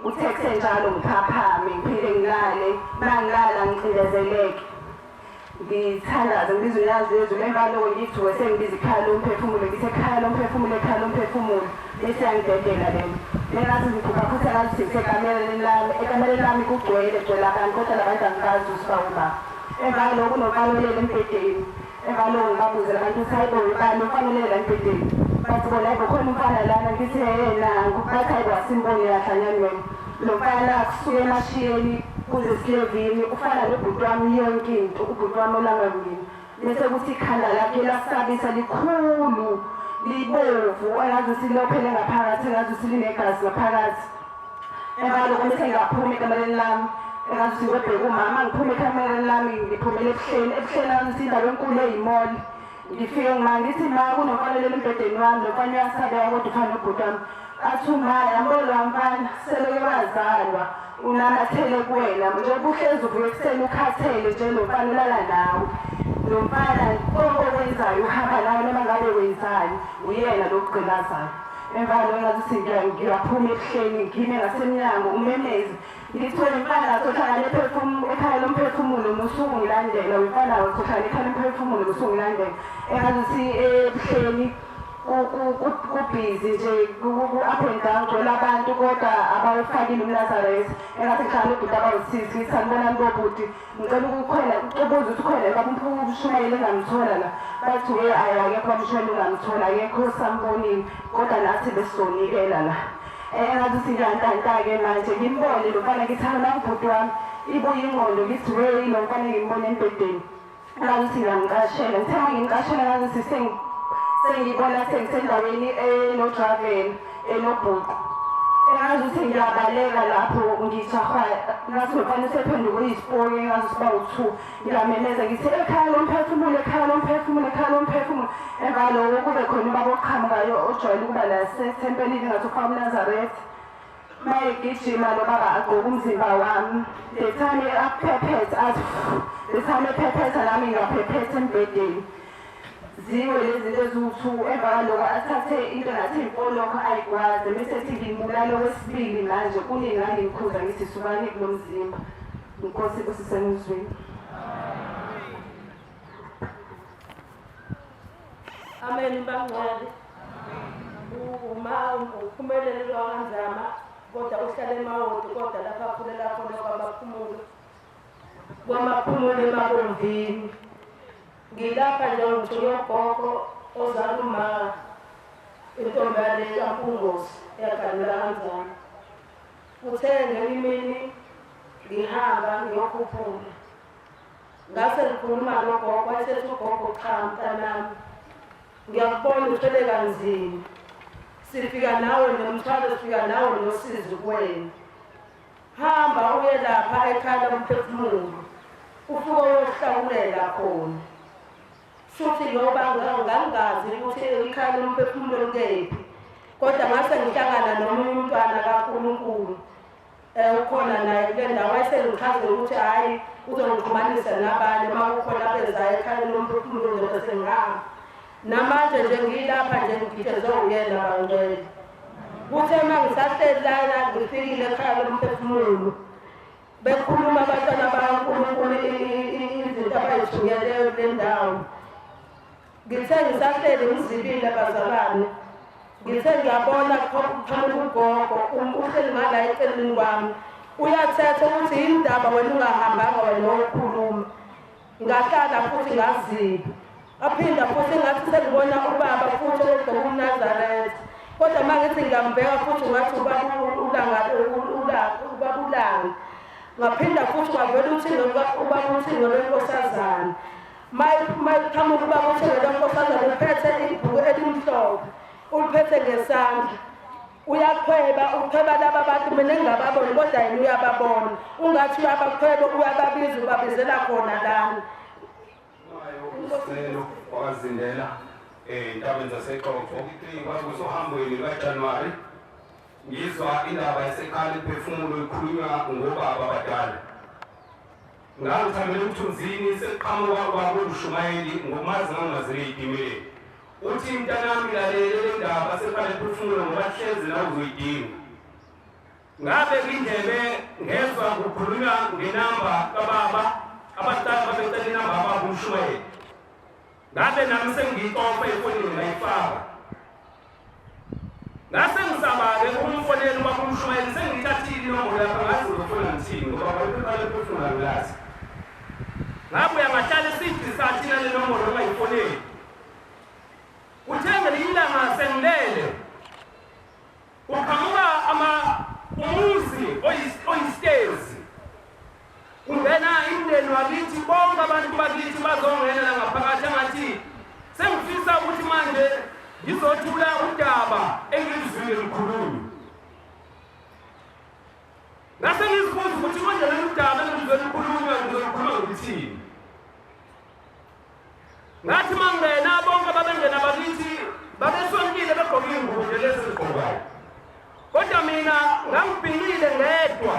utexe njalo ngiphaphame ngiphinde ngilale mangilala ngicindezeleke ngithandaze ngibiza uNyazi Bezulu emva kaloko ngithuke sengibiza ikhaya lomphefumulo ngithi ekhaya lomphefumulo ekhaya lomphefumulo bese yangidedela lena nengathi ngikhupha futhi engathi ekameleni lami kugcwele abantu kodwa labantu angikazi ukuthi bawuba emva kaloko kunokalolele embhedeni emva kaloko ngibabuzela abantu ukuthi hayi bo ubani ufanelele la embhedeni bathi bona hayi bokhona umfana lana ngithi nangu bathi hayi bwasimboni yahlanyani wena lo mfana kusuke emashiyeni kuze silevini ufana nebhuti wami yonke into ubhuti wami olangangini bese kuthi ikhanda lakhe lasabisa likhulu libovu engazi ukuthi lophele ngaphakathi engazi ukuthi linegazi ngaphakathi emva kaloko bese ngaphuma ekameleni lami engazi ukuthi ngobheka umama ngiphume ekameleni lami ngiphumele ebuhleni angithi indawo enkulu eyimoli ngifike ngimanga ngithi ma kunomfanelelo embhedeni wami lo mfana uyasabeka kodwa ufana nobhuti wami athi umaya yambona mfana seleke wazalwa unamathele kuwena njengoba uhlezi uvuka ekuseni ukhathele nje lo mfana ulala nawe lo mfana konke okwenzayo uhamba nayo noma ngabe wenzani uyena lokugqilazayo emva kwalokho ngathi ngiyaphuma ebuhleni ngime ngasemnyango umemezi ngithole umfana wathohlakala ekhaya lomphefumulo nosuku ngilandela umfana wathohlakala ekhaya lomphefumulo nosuku ngilandela engazuthi ebuhleni kubhizi nje ku-up and down gcwele abantu kodwa abawufakile umlazaretha engathi ngihlala obhuti abawusisi ngithi sanibonani bobhuti ngicela ukukhwela ubuza ukuthi ukhwela ngoba umshumayeli engamthola la bathi akekho bamshumayeli ungamthola akekho sambonile kodwa nathi besizonikela la engazuthi ngiyantanta-ke manje ngimbone lo mfana ngithi halo nangubhuti wami ibuye ingqondo ngithi lo mfana ngimbone embhedeni engazuthi ngiyamqashela ngithe ma ngimqashela ngazuthi sengibona sengisendaweni enodravel enobhuqu engazuthi ngiyabaleka lapho ngijahwa ngathi ngifane sephenduka uyisipori engazuthi bawu-2 ngiyamemeza ngithi ekhaya lomphefumulo ekhaya lomphefumulo ekhaya lomphefumulo emva loko kube khona ubaba oqhamukayo ojwayele ukuba la sethempelini ngathi ufaka umnazaretha mayegijima lo baba agqoke umzimba wami the time aphephetha athi the time ephephetha nami ngaphephetha embhedeni ziwe lezi zinto eziwu-2 emva kwaloko athathe into ngathi imfolokho ayikwazi bese ethi ngimulalo wesibili manje kuningi ngangimkhuza ngithi sukani kulo mzimba inkosi kusisemuzweni amen bangcwele uma uphumelelo kanzama kodwa uhlala emawodi kodwa lapha akhulela khona kwamaphumulo emabomvini ngilapha nje ngithuke ugogo ozala uma intombi yale kaMpungosi yaganela kanzama uthe ngenye imini ngihamba ngiyokhuphula ngase ngikhuluma nogogo wayesethi ugogo cha mntanami ngiyakubona uthwele kanzima sifika nawe nomthwalo sifika nawe nosizi kuwena hamba uye lapha ekhaya lomphefumulo ufike uyohlawulela khona futhi ngoba ngangazi ukuthi ikhaya lomphefumulo likephi kodwa ngase ngihlangana nomunye umntwana kaNkulunkulu ukhona naye kule ndawo wayesengichazela ukuthi hhayi uzongixhumanisa nabanye uma kukhona abezayo ekhaya lomphefumulo nje sengihamba namanje nje ngilapha nje ngigitshezwe uyena bangcwele kuthe uma ngisahleli lana ngifikile ekhaya lomphefumulo bekhuluma abantwana bakaNkulunkulu izinto abayithungeleyo kule ndawo ngithe ngisahleli ngizibile bazalwane ngithe ngiyabona kuqhamuka ugogo uhleli ngala eceleni kwami uyathetha ukuthi yindaba wena ungahambanga wena wokukhuluma ngahlala futhi ngaziba aphinda futhi ngathi sengibona ubaba futhi ogqoke umnazaretha kodwa uma ngithi ngiyambheka futhi ngathi ubaba ulanga ngaphinda futhi kwavela uthingo ubaba uthingo lwenkosazana mayiqhamuka ubaba uthingo lwenkosazana uphethe ibhuku elimhlophe uliphethe ngesandla uyaqhweba uqhweba laba bantu mina ngingababoni kodwa yena uyababona ungathi uyabaqhweba uyababiza ubabizela khona lana usicelo wakazindela entabeni zaseXhoxho kwakusohambweni lwaJanuwari ngizwa indaba yasekhaya lomphefumulo ikhulunywa ngobaba abadala ngangithamele umthunzini seqhamuka kwabo uMshumayeli ngomazi ngangazile ey'timeleni uthi mntanami lalele le ndaba sekhaya lomphefumulo ngoba hlezi nawe uzoyidinga ngabeka indlebe ngezwa kukhulunywa ngenamba kababa abadala babecela inamba kababa uMshumayeli ngabe nami sengiyitofa efonini ngayifaka ngase ngisaba-ke umfoneli ubaba uMshumayeli sengiyithathile inombolo yapha ngazi ngizofona ngithini ngoba kwalekhaya lomphefumulo angulazi ngabuya ngahlala isidi sathina le nombolo engayifoneli uthenge ilanga sengilele uqhamuka umuzi oyistezi ungena imndeni wakithi bonke abantu bakithi bazongena la ngaphakathi angathi sengifisa ukuthi manje ngizothula udaba engilizwile likhulunywa ngase ngizibuza ukuthi konje lolu daba engilizwile likhulunywa ngizolukhuluma ngikuthini ngathi mangena bonke babengena bakithi babesonkile begqoke iy'ngubo nje lezi ezigqokayo kodwa mina ngangibhilile ngedwa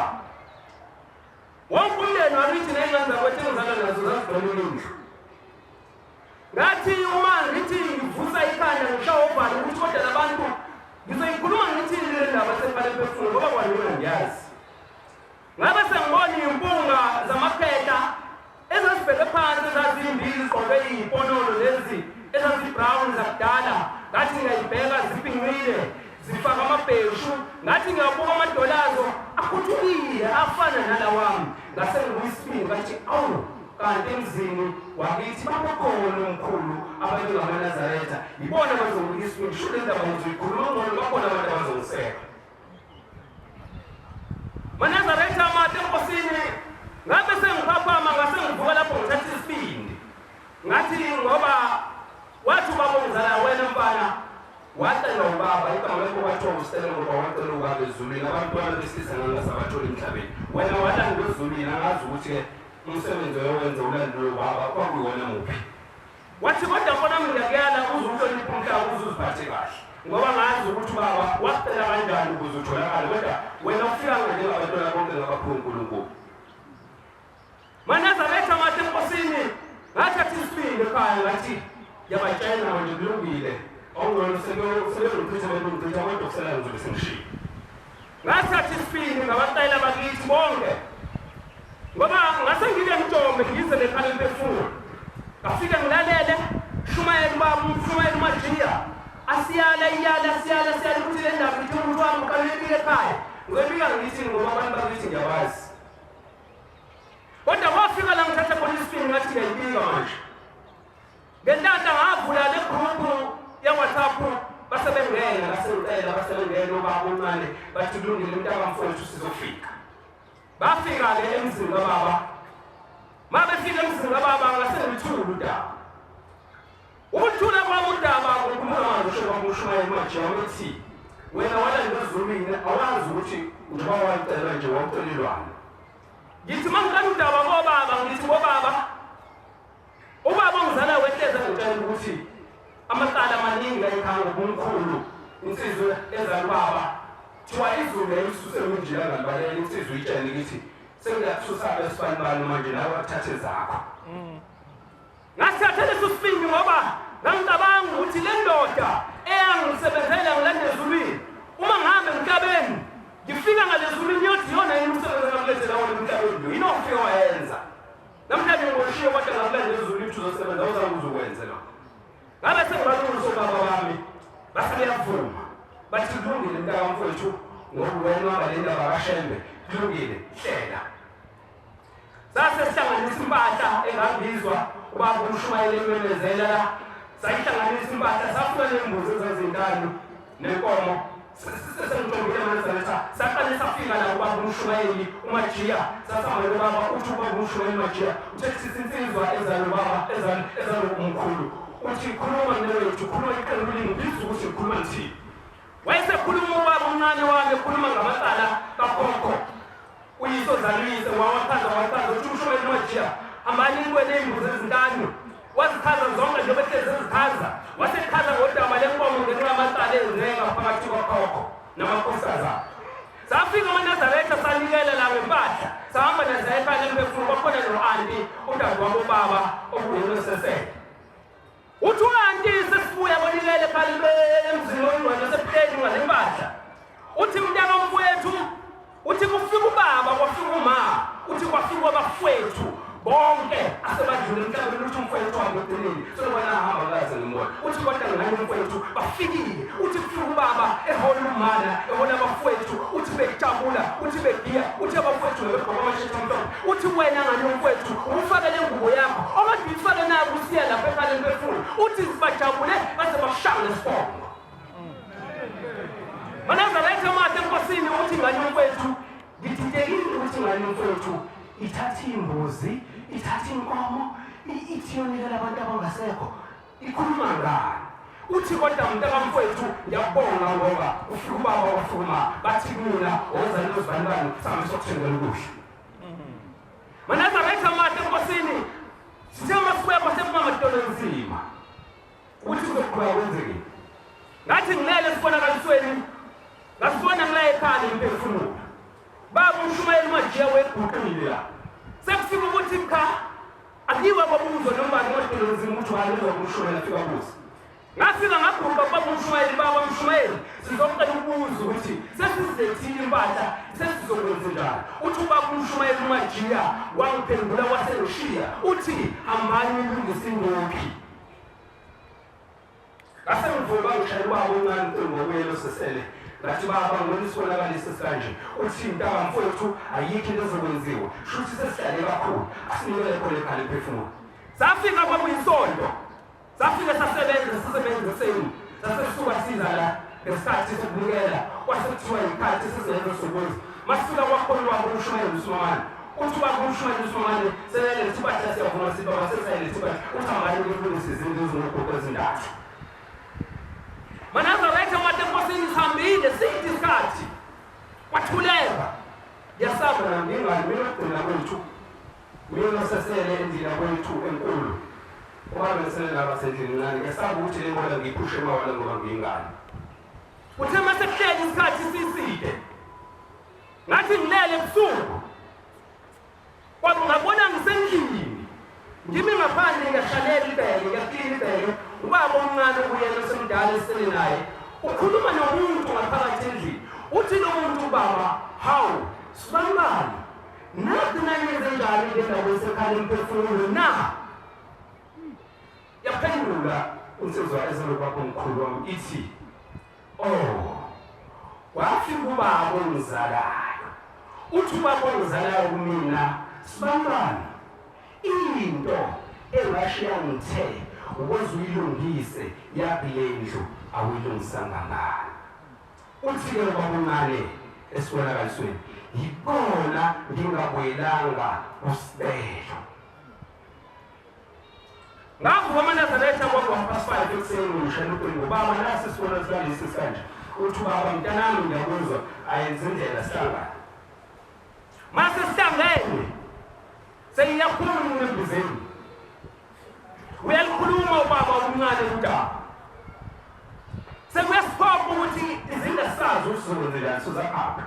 wonke umndeni wakithi ney'ngane zakwethu engizalwa nazo zazigqoke indlu ngathi uma ngithi ngivusa ikhanda ngishawovana ukuthi kodwa labantu ngizoyikhuluma ngithi le ndaba sefanele befuna ngoba kwanina ngiyazi. Ngabe sengibona impunga zamapheta ezazibheke phansi ezazimbili ziqoke iyiponolo lezi ezazibrown zakudala ngathi ngiyayibheka ziphinqile zifaka amabheshu ngathi ngiyabuka amadolazo akhuthukile afana nalawami ngase ngiyisiphinga ngathi awu kanti emzini wakithi babakhona omkhulu abantu ngamaNazaretha yibona bazokunika isiphinga sho le ndaba ngizoyikhuluma ngoba bakhona abantu abazongiseka. MaNazaretha amade enkosini ngabe sengiphaphama ngase ngivuka lapho ngithatha isibindi ngathi ngoba wathi ubaba ongizala wena mfana wacela ubaba igama lakho kwathiwa uStella ngoba wacela ubaba ezulwini abantwana besilisa ngangasabatholi emhlabeni wena walanda ezulwini angazi ukuthi umsebenzi owenza ulandelo ubaba kwakuyiwona muphi. Wathi kodwa mbona ngiyakuyala uzuhlonipha umhlaba uzuziphathe kahle ngoba ngazi ukuthi ubaba wacela kanjani ukuze utholakale kodwa wena ufika ngeke abantwana bonke ngabaphiwa uNkulunkulu. MaNazaretha amade enkosini ngathatha isibindi ekhaya ngathi yabatshela nje kulungile ongqondo sebezochitha kodwa kusela ngizobe sengishiya. Ngathatha isibindi ngabacela bakithi bonke ngoba ngase ngike ngijombe ngize lekhala lemphefumulo ngafike ngilalele Shumayeli baba uShumayeli uMajiya asiyala ukuthi le ndaba ithi umuntu wami uqalekile ekhaya ngibika ngithi ngoba abantu bakithi ngiyabazi. Kodwa wafika la ngithatha khona isibindi ngathi ngiyibika manje ngendaba ngavula le group ya WhatsApp basebengena ngasengicela basebengena ubaba uncane bathi kulungile umntaka mfowethu sizofika. Bafika ke emzini kababa mabefika emzini kababa ngasengithula udaba ukuthula kwami udaba ngokukhuluma manje usho uShumayeli manje wathi wena wala ngizulwini awazi ukuthi njengoba wacela nje waqelelwana. Ngithi mangicela udaba kobaba ngithi kobaba ubaba ongizala wehleza ngicela ukuthi amaqala amaningi la ekhaya ngomkhulu insizwe ezala ubaba thiwa izulu elisuse unjila ngalibalela insizwe itshene ngithi sengiyathusa besifani manje nawe wathathe zakho. Ngasithatha leso sibindi ngoba ngicabanga ukuthi le ndoda eyangisebenzela ngilande ezulwini uma ngihambe emhlabeni ngifika ngalezulwini yothi yona yini umsebenzi ngamlethela wona emhlabeni yini ofika wayenza namhlanje ngoshiye kodwa ngamlande ezulwini uzosebenza uzakuzokwenza lo. Ngabe sengibalungisa ubaba wami basebeyavuma bathi kulungile mntaka mfowethu ngoba wena wabalinda bakashembe kulungile hlela. Sase sihlanganisa impahla engabizwa ubaba uShumayeli ememezela la sayihlanganisa impahla safuna nembuzi ezazintanu nenkomo sesengithombile MaNazaretha saqale safika la ubaba uShumayeli uMajiya sasama ubaba uthi ubaba uShumayeli uMajiya uthethi insizwa ezalo ubaba ezalo umkhulu uthi khuluma newethu khuluma iqembu lingibizwa ukuthi ngikhuluma nthi wayesekhuluma ubaba uncane wami ekhuluma ngamacala kakhokho uyiso zalwise wachaza uthi uShumayeli uMajiya hambani nikwene imbuzi ezintanu wazichaza zonke njengoba ehlezi ezichaza wasechaza ngodaba lenkomo ngenxa yamacala enzenga phakathi kwakhokho namakhosikazi. Safika MaNazaretha sanikela la ngempahla sahamba nazo ekhaya lemphefumulo kwakhona no-anti udade wabobaba okuyinosesele uthi u-anti sesibuya bonikele ekhaya emzini wongcwele sepheni ngale mpahla uthi mntaka mfowethu uthi kufika ubaba kwafika uma uthi kwafika abafowethu bonke asebadlule emhlabeni uthi umfowethu wami udinile sokubona ahamba kaze ngibona uthi kodwa ngani umfowethu bafikile uthi kufika ubaba ehola umana ehola abafowethu uthi bejabula uthi begiya uthi abafowethu bebegqoka amashethi amhlophe uthi wena ngani umfowethu ufake le ngubo yakho okade uyifake nayo kusiya lapha ekhaya lemphefumulo uthi bajabule base bashaya nesibongo. MaNazaretha amade enkosini uthi ngani umfowethu ngididekile ukuthi ngani umfowethu ithatha imbuzi ithatha inkomo ithi yonikela abantu abangasekho ikhuluma ngani uthi kodwa mntaka mfowethu ngiyabonga ngoba ufika ubaba wafuma bathi mina ozalile uzibani sami sokuthengela ukudla. MaNazaretha amade enkosini sithema sibuya kwasephuma amadolo enzima uthi kuzoqhubeka kwenzeke ngathi ngilele sibonakalisweni ngasibona ngila ekhaya lemphefumulo baba uShumayeli uMajiya weguqile la sekufika ukuthi cha Akiwa kwabuzo noma ngokuthi umuntu walezo kumshona afika kuzo. Ngafika ngabhuka babumshumayeli baba mshumayeli sizocela ukubuza ukuthi sesizethile impahla sesizokwenza njani. Uthi ubaba umshumayeli uMajiya wangiphendula waseNgishiya uthi hambani nilungise ingophi. Ngasengivuka ngishayela ubaba uncane ngomelo sesele. Ngathi baba ngonisibonakalisise kanje uthi intaba mfowethu ayikho into ezokwenziwa. Shuthi sesihlale kakhulu asinikele khona ekhaya ephefumula. Safika kwakuyisonto. Safika sasebenza senu. Sasisuka siza la ngesikhathi sokubukela kwasekuthiwa ikhathi sizenza sokwenza. Masifika kwakhona wabo umshumayeli uSomane. Uthi ubaba umshumayeli uSomane selele sibasha siyavuma sibaba sesayile sibathi uthambani kulungisa izinto ezinokho ezintathu. Manazaretha amateposini sihambile sithi isikhathi kwathuleka yasaba nami ingani mina kugcina kwethu mina sesele endlela kwethu enkulu ngoba besele laba sendlini nani yasaba ukuthi le ngoba ngiphushe emawala ngoba ngingani uthe mase kuhleli isikhathi siside ngathi ngilele ebusuku kodwa ngabona ngisendlini ngimi ngaphandle ngiyahlalela ibheke ngiyaklina ibheke ubaba omncane uyena semdala esele naye ukhuluma nomuntu ngaphakathi endlini uthi lo muntu ubaba hawu sibangani nathi nanyenze njani ngendawo esekhaya emphefumulo na yaphendula insizwa ezolobaba omkhulu wami ithi wafika ubaba ongizalayo uthi ubaba ongizalayo kumina sibangani into engashiya ngithe ukuze uyilungise yakulendlu awuyilungisanga ngani uthi ke kwakuncane esibonakalisweni yibona ngingabuyelanga usibelo ngavuka amanazareta kwakwapasifaya ekuseni ngishayela ucingo baba nasi sibona sikalesi isikanje uthi baba mntanami ngiyakuzwa ayenze indlela sihlangane mase sihlangene seyiyakhuluma embizeni uyalikhuluma ubaba omncane udaba sekuyasiphopha ukuthi izinto sazi usizokwenzelani sizakhapha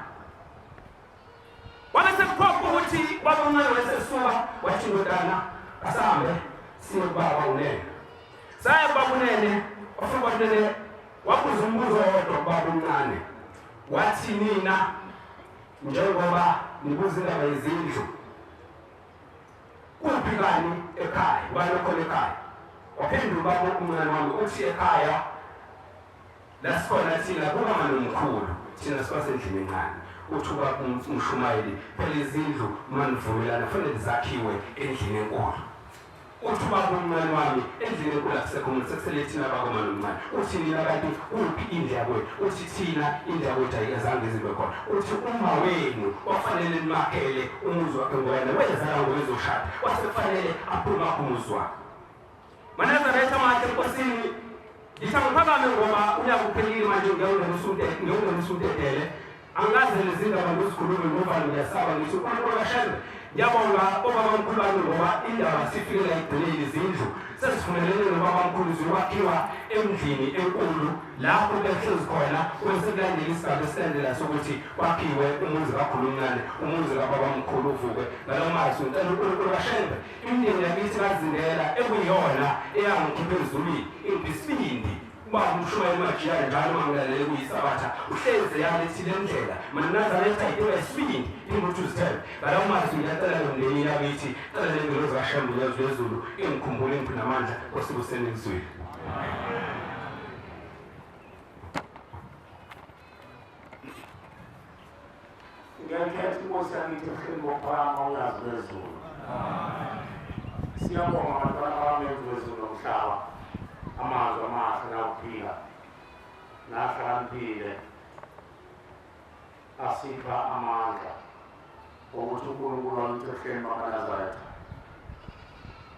waba sekuphopha ukuthi ubaba omncane wayesesuka wathi ndodana asahambe siye kubaba unene saya kubaba unene wafika unene wabuza umbuzo wodwa ubaba omncane wathi nina njengoba nibuza indaba yezindlu kuphi kani ekhaya ubani okhona ekhaya waphendula ubaba omncane wami uthi ekhaya la sikhona thina kuba nomkhulu thina sikwasendlini encane uthi ubaba umshumayeli phela izindlu manivumelana kufanele zakhiwe endlini enkulu uthi ubaba omncane wami endlini enkulu akusekho umuntu sekusele thina bakomane omncane uthi nina kanti kuphi indlu yakwethu uthi thina indlu yakwethu ayizange zibe khona uthi uma wenu wafanele nimakhele umuzi wakhe ngoyena wenzala ngowezoshada wasekufanele aphume umuzi wakhe Manazaretha manje enkosini ngisangiphakame ngoba uyakuphelile manje ngiyongenisundedele angaze lezindaba ngizikhulume ngoba ngiyasaba ngithi uNkulunkulu kashembe ngiyabonga obaba omkhulu bami ngoba indaba sifikela igcinile izindlu sesivumelene nobaba omkhulu zokwakhiwa endlini enkulu lapho behlezi khona kwesekulandela isigaba esilandela sokuthi kwakhiwe umuzi kakhulu omncane umuzi kababa omkhulu uvuke ngalo mazi uncela uNkulunkulu kashembe imindeni yakithi bazindela ekuyiyona eyangikhipha ezulwini ingisibindi ubaba umshumayeli uMajiya njalo mangilalele kuyisabatha uhleze yalethi le ndlela manazaretha ibe isibindi inguthi uzithele ngalawo mazi ngiyacela nomndeni yakithi cela lengelo zikashembe yazulu ingikhumbule impilo namandla kwasebuseni ekuzweni ngiyakhetha inkosi yangithi ehleni bokuphakama uyazi wezulu siyabonga abantwana abamenzi wezulu nomhlaba amazwi amahle nakuphila nahlakaniphile asipha amandla ukuthi uNkulunkulu wami ehleni bakaNazaretha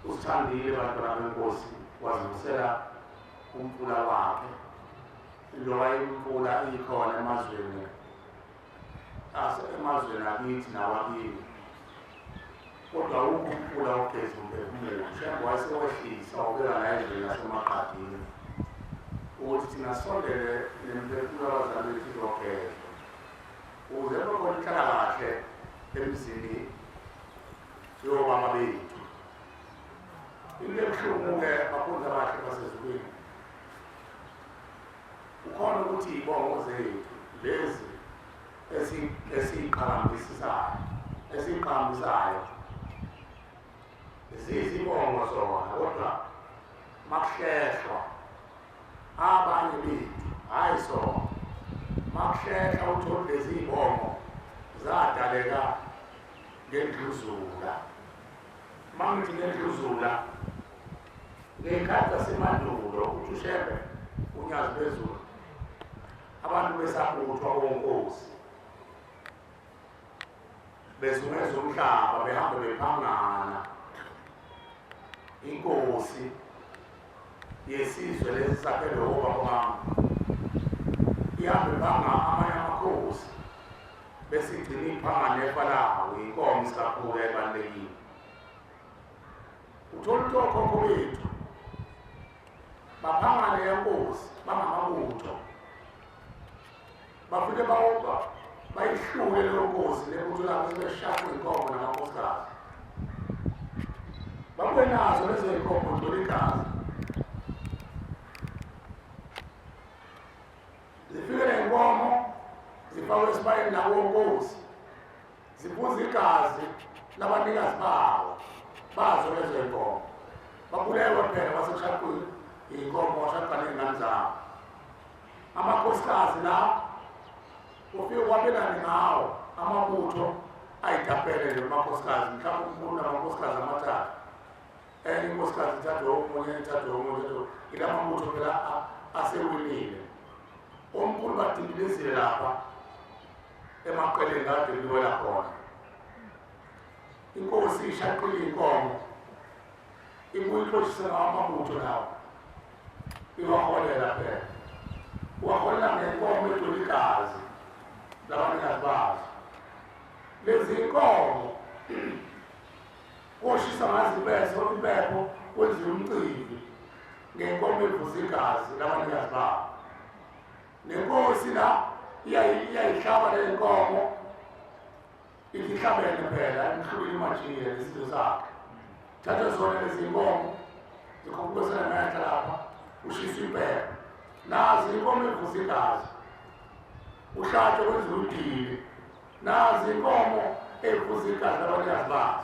usithandile abantwana benkosi wazivusela umfula wakhe loba imfula ikhona emazweni akithi nawakini kodwa umfula ogeza umphefumulo njengoba wayesewehlisa ubeka nayendlela nasemaqadini ukuthi thina sondele nemphefumulo abazali bethu izogezwa ukuze bekhona inhlalakahle emzini yobaba bethu into ebuhlungu-ke bafundi abahle basezulwini ukhona ukuthi iy'bongo zethu lezi esiyiqhambisayo zizibongo zona kodwa makuhlehlwa abanye bethu hhayi sona makuhlehlwa uthole lezi y'bongo zadaleka ngendluzula mangithi ngendluzula ngey'khathi zasemandulo ukuthi ushembe unyazi bezulu abantu besabuthwa konkosi bezungeza umhlaba behambe bephangana inkosi yesizwe lesi sakhelwe obaba bami ihambe phanga amanye amakhosi besigcina iphanga nefa lawo inkomo isikakhulu ebalulekile uthola ukuthi okhokho bethu baphanga leyo nkosi bangamabutho bafike bayihlule leyo nkosi lebutho labo sebeshaqwa inkomo namakhosikazi babuye nazo lezo y'nkomo zithola igazi zifike ney'nkomo zifakwe esibayeni nakonkosi ziphuza igazi labanikazi bazo lezo y'nkomo babulewe phela basekushaqwe iy'nkomo washaqwa ney'ngane zabo amakhosikazi la ufike kwabelane ngawo amabutho ayitapele nje amakhosikazi mhlawumbe umuntu namakhosikazi amathathu enye inkosikazi ithathe omunye ithathe omunye ila amabutho phela asewinile omkhulu badindilizile lapha emaqeleni kade liwela khona inkosi ishaqile iy'nkomo ibuye ixoshise ngawo amabutho lawo iwaholela phela waholela ngenkomo egcwele igazi labanikazi bazo lezi y'nkomo koshisa ngazo impepho kwenziwe umcimbi ngenkomo evuza igazi labanikazi babo nenkosi la iyayihlaba le nkomo ithi ihlabene phela imhlulile imajiye lesizwe sakhe thatha zona lezi y'nkomo zikhuphukezela ngenhla lapha ushiswe impepho nazi inkomo evuza igazi uhlatshwe kwenziwe udili nazi inkomo evuza igazi labanikazi bazo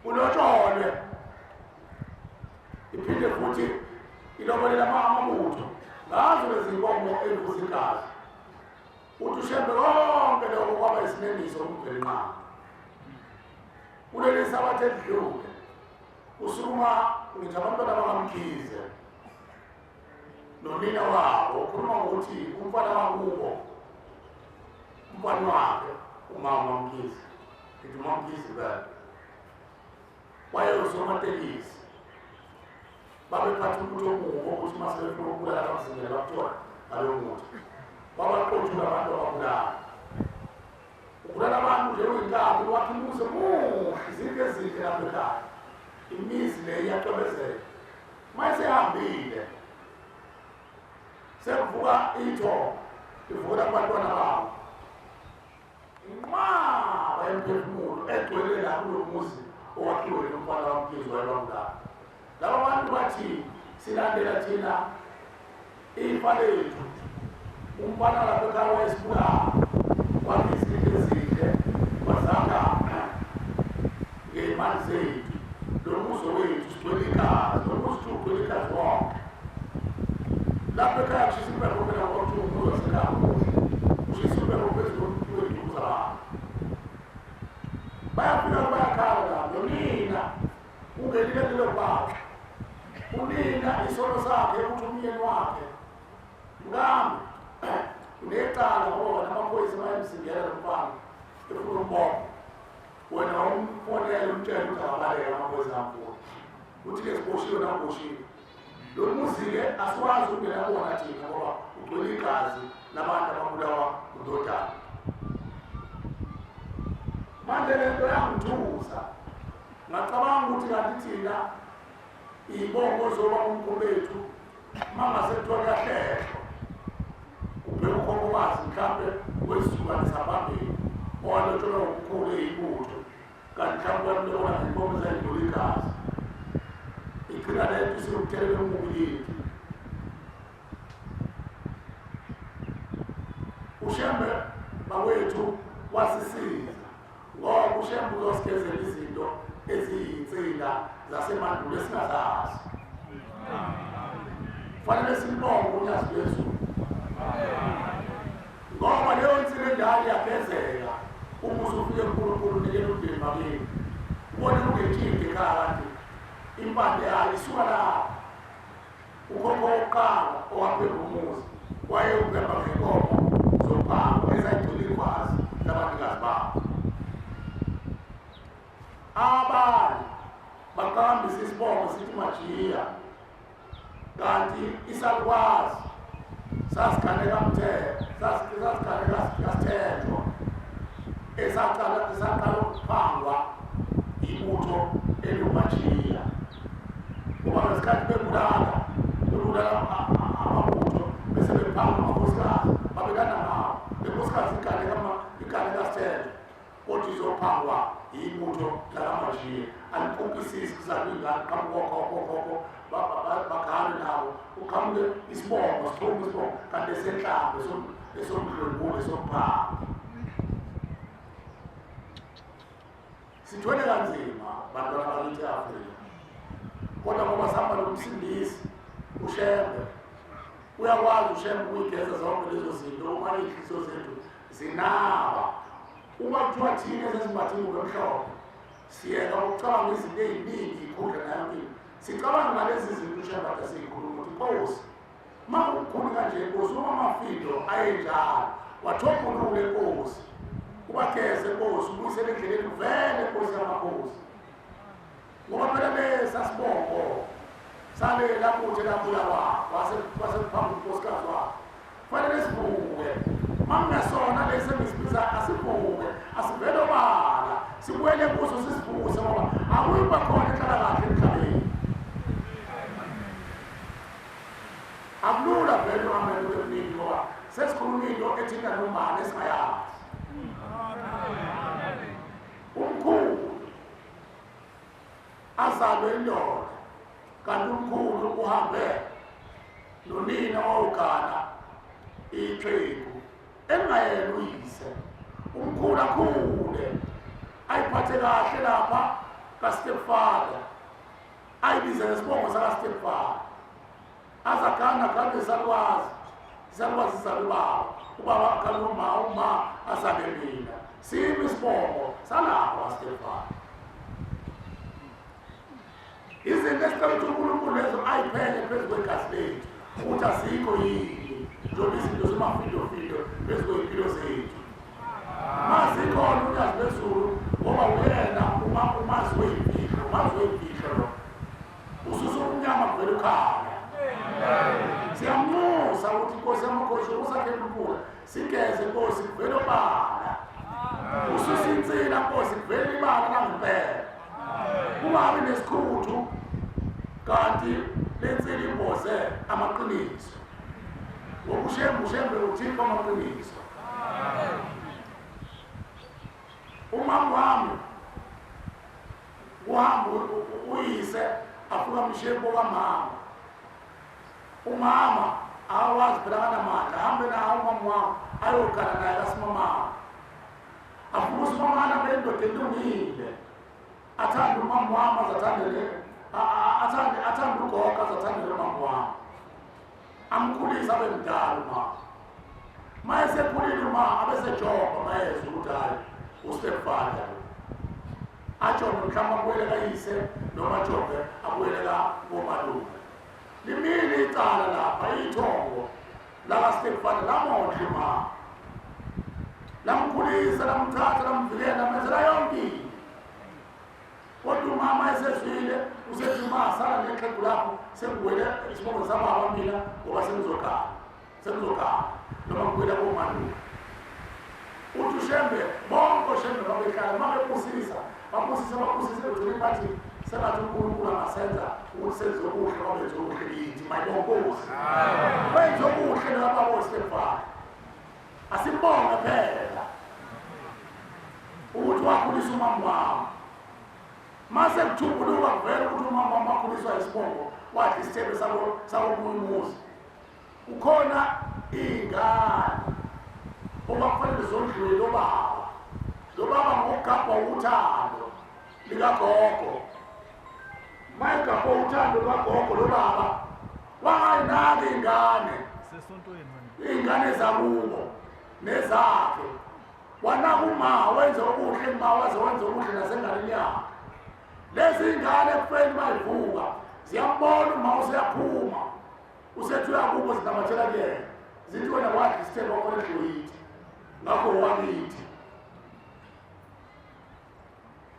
ulotsholwe iphinde futhi ilobolela amabutho ngazo lezi nkomo evuza igazi uthi ushembe konke lokho kwaba isinengiso kumvelinqama kuleli sabathe edlule usukuma ngithi abantwana bakamkhize nonina wabo ukhuluma ngokuthi umfana wakubo umfana wakhe umama Mkhize ngithi uMamkhize vele wayeyosomatekisi babephatha umuntu omubo ukuthi masebefuna ukubulala abazingela bakuthola ngalowo muntu babaqothula abantu ababulala ubulala abantu nje uyinkabi wakhe umuze muhle izinto ezinhle lapho ekhaya imizi le iyacwebezela mayesehambile sekuvuka ithongo ivukela kubantwana babo inqaba yemphefumulo egcwele la kulo muzi owakhiwe nomfana waMkhize wayebamdala laba bantu bathi silandela thina ifa lethu umfana lapho ekhaya wayesibulala wakhe izinto ezinhle wazakha ngey'mali zethu lo muzo wethu sigcwele igazi lo muzi ugcwele igazi wonke lapho ekhaya kushisa impepho phela ngokuthi umuzi wasekhaya kushisa impepho phezulu kwey'nduku zabantu bayafika bayakhala lapho nina ungenile kulelo bakhe unina isono sakhe ukuthi umyeni wakhe ngami unecala ngoba namaphoyisa bayamsindela lo mfana efuna umbongo wena umfonele umtshela ukuthi akabaleka amaphoyisa amfuna uthi-ke siboshiwe namboshiwe lo muzi-ke asikwazi ukungena kuwona thina ngoba ugcwele igazi labantu ababulawa udodana manje lento yangithusa ngacabanga ukuthi kanti thina iy'bongo zoba umkhulu bethu mangase kuthiwa kuyahlehlo ubheka ukhokhokazi mhlawumbe wesizukwanisa phambili owalotshelwa umkhulu eyibutho kanti mhlawumbe kwamlekona iy'bongo zayidlula igazi ushembe uzosikezela izinto eziyinsinga zasemandulo esingazazi. Fanele simbonge uNyazi wezulu. Ngoba leyo nsika endala yagezeka uma usufike kuNkulunkulu unikela umndeni bakini. Ubone ungenkinga ekhaya kanti impande yayo isuka lapha. Ukhokho wokuqala owaphela umuzi wayewuphemba ngenkomo zophanga ezayigcina ikwazi labanikazi babo. Abanye bakahambisa isibongo sithi Majiya kanti isalukwazi sasikhaneka Mthetho sasikhaneka Sithetho esaqala ukuphangwa ibutho elimajiya. Ngoba ngesikhathi bebulala amabutho bese bephanga amakhosikazi babekana ngawo. Lenkosikazi ikhaneka Sithetho kodwa izophangwa ibutho lakamajiya. Alikukisisi kuzalingani qamukokhokho bakhala nawo uqhamuke isibongo kanti esenhlambe esomdlwengule esokuphanga. Sithwele kanzima bantwana bakithi eAfrika, kodwa ngoba sihamba nomsindisi uShembe uyakwazi uShembe ukuyigeza zonke lezo zinto uma iy'nhliziyo zethu zinaba. Uma kuthiwa thina esesimbathile ngomhlophe siyeka ukucabanga izinto ey'ningi ikhundla nayo mpilo, sicabanga ngalezi zinto uShembe ade siyikhuluma ukuthi Nkosi uma ukukhulu kanje Nkosi uma amafindo ayenjalo wathopulule Nkosi ubageze Nkosi ubuyisele endleleni uvele Nkosi yamakhosi. Ngoba phela lesasibongo salela kuthi labulawa wasephambi unkosikazi wakhe fanele sivuke. Mangasona lesi emisibiza asivuke asivele obala sibuyele kuso sisivuse ngoba akuyiba khona inhlalakahle emhlabeni. Akulula vele uhamele emningi ngoba sesikhuluma into ethinta nombani esingayazi. Umkhulu azalwe indoda kanti umkhulu uhambe nonina owawugana iqembu engayena uyise. Umkhulu akhule ayiphathe kahle lapha kaStepfather ayibize ngesibongo sakaStepfather azagana kanti isalukwazi zalubaba ubaba akaluma uma azale mina simi isibongo salapho kaStepfather. Izinto esicela ukuthi uNkulunkulu lezo ayiphenye phezu kwegazi lethu ukuthi azikho yini njengoba izinto zimafindo phezu kwey'mpilo zethu. Mazikhona uNyazi wezulu ngoba uyena umazi wey'mfihlo lo ususa umnyama kuvela ukhanya. Siyamusa ukuthi Nkosi yamakhosi usakhele unkulunkulu sigeze Nkosi kuvela obala ususa insila Nkosi kuvela ibala langempela. Kungabi nesikhuthu kanti lensila imboze amaqiniso. Ushembe uthixo amaqiniso. Umama wami uhambe uyise afuka mshembo kamama. Umama awazi phela kanamandla ahambe nawo umama wami ayogana naye kasimamama. Afuka usimamana bendoda elungile athanda umama wami athanda ugogo azathandele umama wami. Amkhulisa abe mdala umama. Mayesekhulile umama abesejoba mayezwa ukuthi hayi uStepfather ajobe mhlawumbe abuyele kayise noma ajobe abuyele komalume. Limile icala lapha ithongo lakaStepfather lamondla umama. Lamkhulisa lamthatha lamvikela lamenzela yonke into. Kodwa umama esezwile usethi uma sala nexhegu lapho sengibuyele isibongo sababa mina ngoba sengizogana noma ngibuyela komalume. Uthi uShembe bonke oShembe babehlala mabepusisa bapusise ugcine bathi sengathi uNkulunkulu angasenza ukuthi senze okuhle babenze okuhle kithi mayibonkosi benze okuhle lababo uStepfather. Asimbonge phela ukuthi wakhulisa umama wami. Mase kuthunguluka kuvela ukuthi umama wami wakhuliswa isibongo wathi isithebe sakomunye umuzi. Ukhona iy'ngane oba kufanele zondliwe lo baba mayigabha uthando likagogo, mayigabha uthando likagogo lobaba, wangayinaki iy'ngane zakubo nezakhe, wanaka uma wenze okuhle ma waze wenze okuhle nasenganeni yakhe. Lezi iy'ngane ekufeni mayivuka ziyambona uma useyaphuma usethi uyakubo zinamathela kuyena, zithi wena wadla isithelo wakhona edloyithi ngakho wakithi.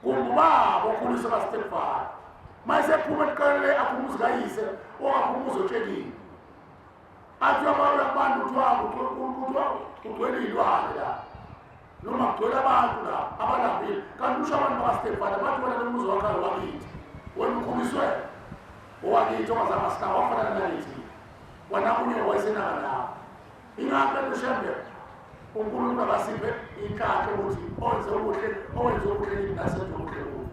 Kumbubaba okhuliswa kaStefano mayesephuma ekuqalele akhumuzi kayise okakhumuzi otshekile athi abantu kugcwele iy'lwane la noma kugcwele abantu la abalambile, kanti usho abantu bakaStefano bathi wena nomuzi wakhayo wakithi, wena ukhuliswe owakithi ongazange asinawo wafanana nalithi wanakunye wayesenaka nawo. Ingakho uShembe uNkulunkulu akasiphe inhlanhla ukuthi owenze okuhle yini nasenze okuhle kuwo.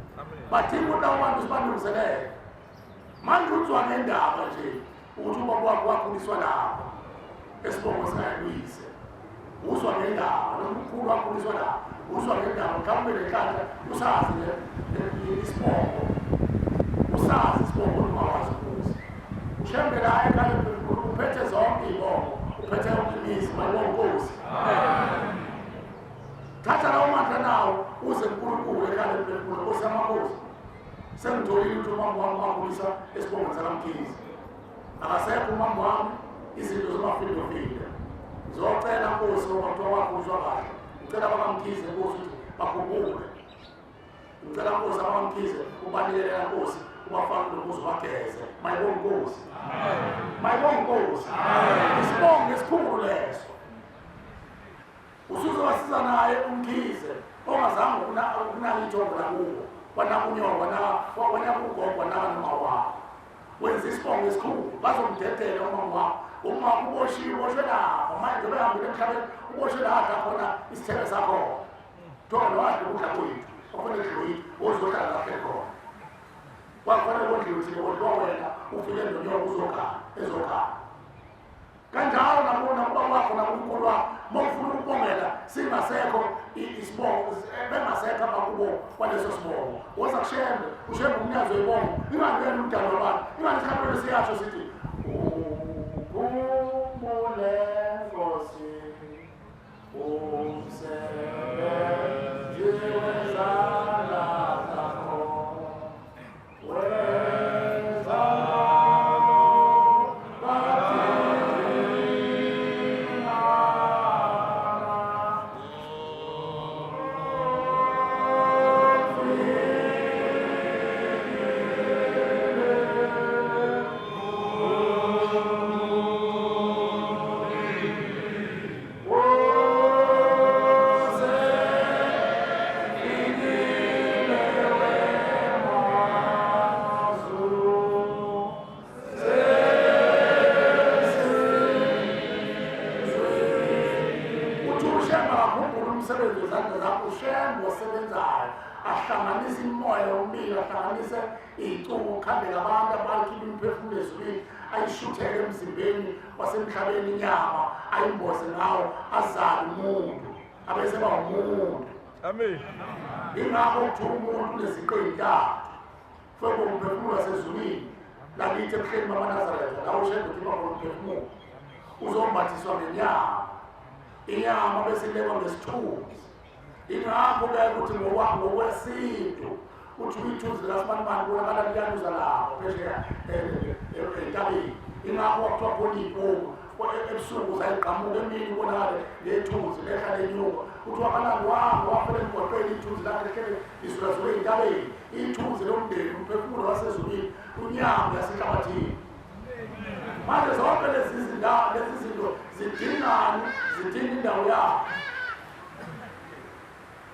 Badinga ukuthi abantu sibalungiselele. Manje uzwa ngendaba nje ukuthi ubaba wakho wakhuliswa lapha esibongo sikayilwise. Uzwa ngendaba nomkhulu wakhuliswa lapha. Uzwa ngendaba mhlawumbe lenhlanhla usazi isibongo. Usazi isibongo ungawazi ukuthi. uShembe la ekhaya uphethe zonke iy'bongo, uphethe yonke imizi, mayibonge Nkosi. Thatha lawo mandla nawo uze uNkulunkulu ekhaya lemphefumulo, Nkosi yamakhosi. Sengitholile ukuthi umama wami wakhulisa esibongweni sakaMkhize. Akasekho umama wami, izinto zomafilofile. Ngizocela Nkosi ngoba kuthiwa wakhuliswa kahle. Ngicela bakaMkhize Nkosi ukuthi bakhumbule. Ngicela Nkosi abakaMkhize ubanikelela Nkosi ubafake nomuzi bageze. Mayibonge Nkosi. Mayibonge Nkosi. Isibongo esikhulu leso. Usuzobasiza naye uMkhize ongazange ukunaka injongo lakuwo, wanaka unyoko, wanaka ugogo, wanaka noma wakho. Wenza isibongo esikhulu, bazomdedela umama wakho. Uma uboshwe lapha, manje behambile emhlabeni uboshwe lapha khona isithebe sakho. Thona wadla ukudla kwethu, okhona edloyithi, ozohlala lapha khona. Wakhona kodliwe thina kodwa wena ufike nonyoko ezokhala. Kanjalo nabona ubaba wakho nakunkulu wakho mawufuna ukubongela singasekho isibongo bengasekho abakubo kwaleso sibongo. Woza kuShembe, uShembe umnyazo webongo, ingangeni umdalo wabantu, ingani isikhathelo siyasho sithi ukhumbule Nkosi umsebenzi wezandla zakho. uShembe osebenzayo ahlanganisa imimoya yomibili, ahlanganise iy'cubu, kuhambela abantu abakhipha imiphefumulo ezulwini, ayishuthele emzimbeni wasemhlabeni inyama, ayimboze ngawo, azale umuntu, abeseba umuntu. Amen. Ingakho kuthiwa umuntu uneziqu ey'ntathu. Feke umphefumulo wasezulwini, lakithi ebuhleni bamaNazaretha, la uShembe ukhipha khona umphefumulo, uzombathiswa ngenyama, inyama bese ilekwa ngesithunzi. Ingakho-ke ukuthi ngokwesintu uthi uyithuzi likaSibanibani kubonakala liyanuza lapho phesheya entabeni. Ingakho kwakuthiwa khona iy'mpuku ebusuku zayiqhamuka, emini ubonakale lethunzi lehla lenyuka. Kuthiwa kanandi wafela emgoqweni ithunzi lakhe lihlele lisukazule ey'ntabeni, ithunzi lomndeni, umphefumulo wasezulwini, unyama yasenhlabathini. Manje zonke lezi zinto zidingani, zidinga indawo yayo.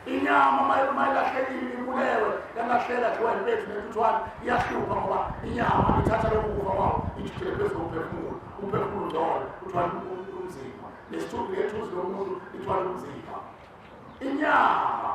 Inyama mayilahlekile ibulewe yangahlela kuthiwa impethu nentuthwane iyahlupha ngoba inyama ithatha lokhu kufa kwawo ijikele phezu komphefumulo, umphefumulo udole uthwala umzimba, nethuzi lomuntu lithwala umzimba. Inyama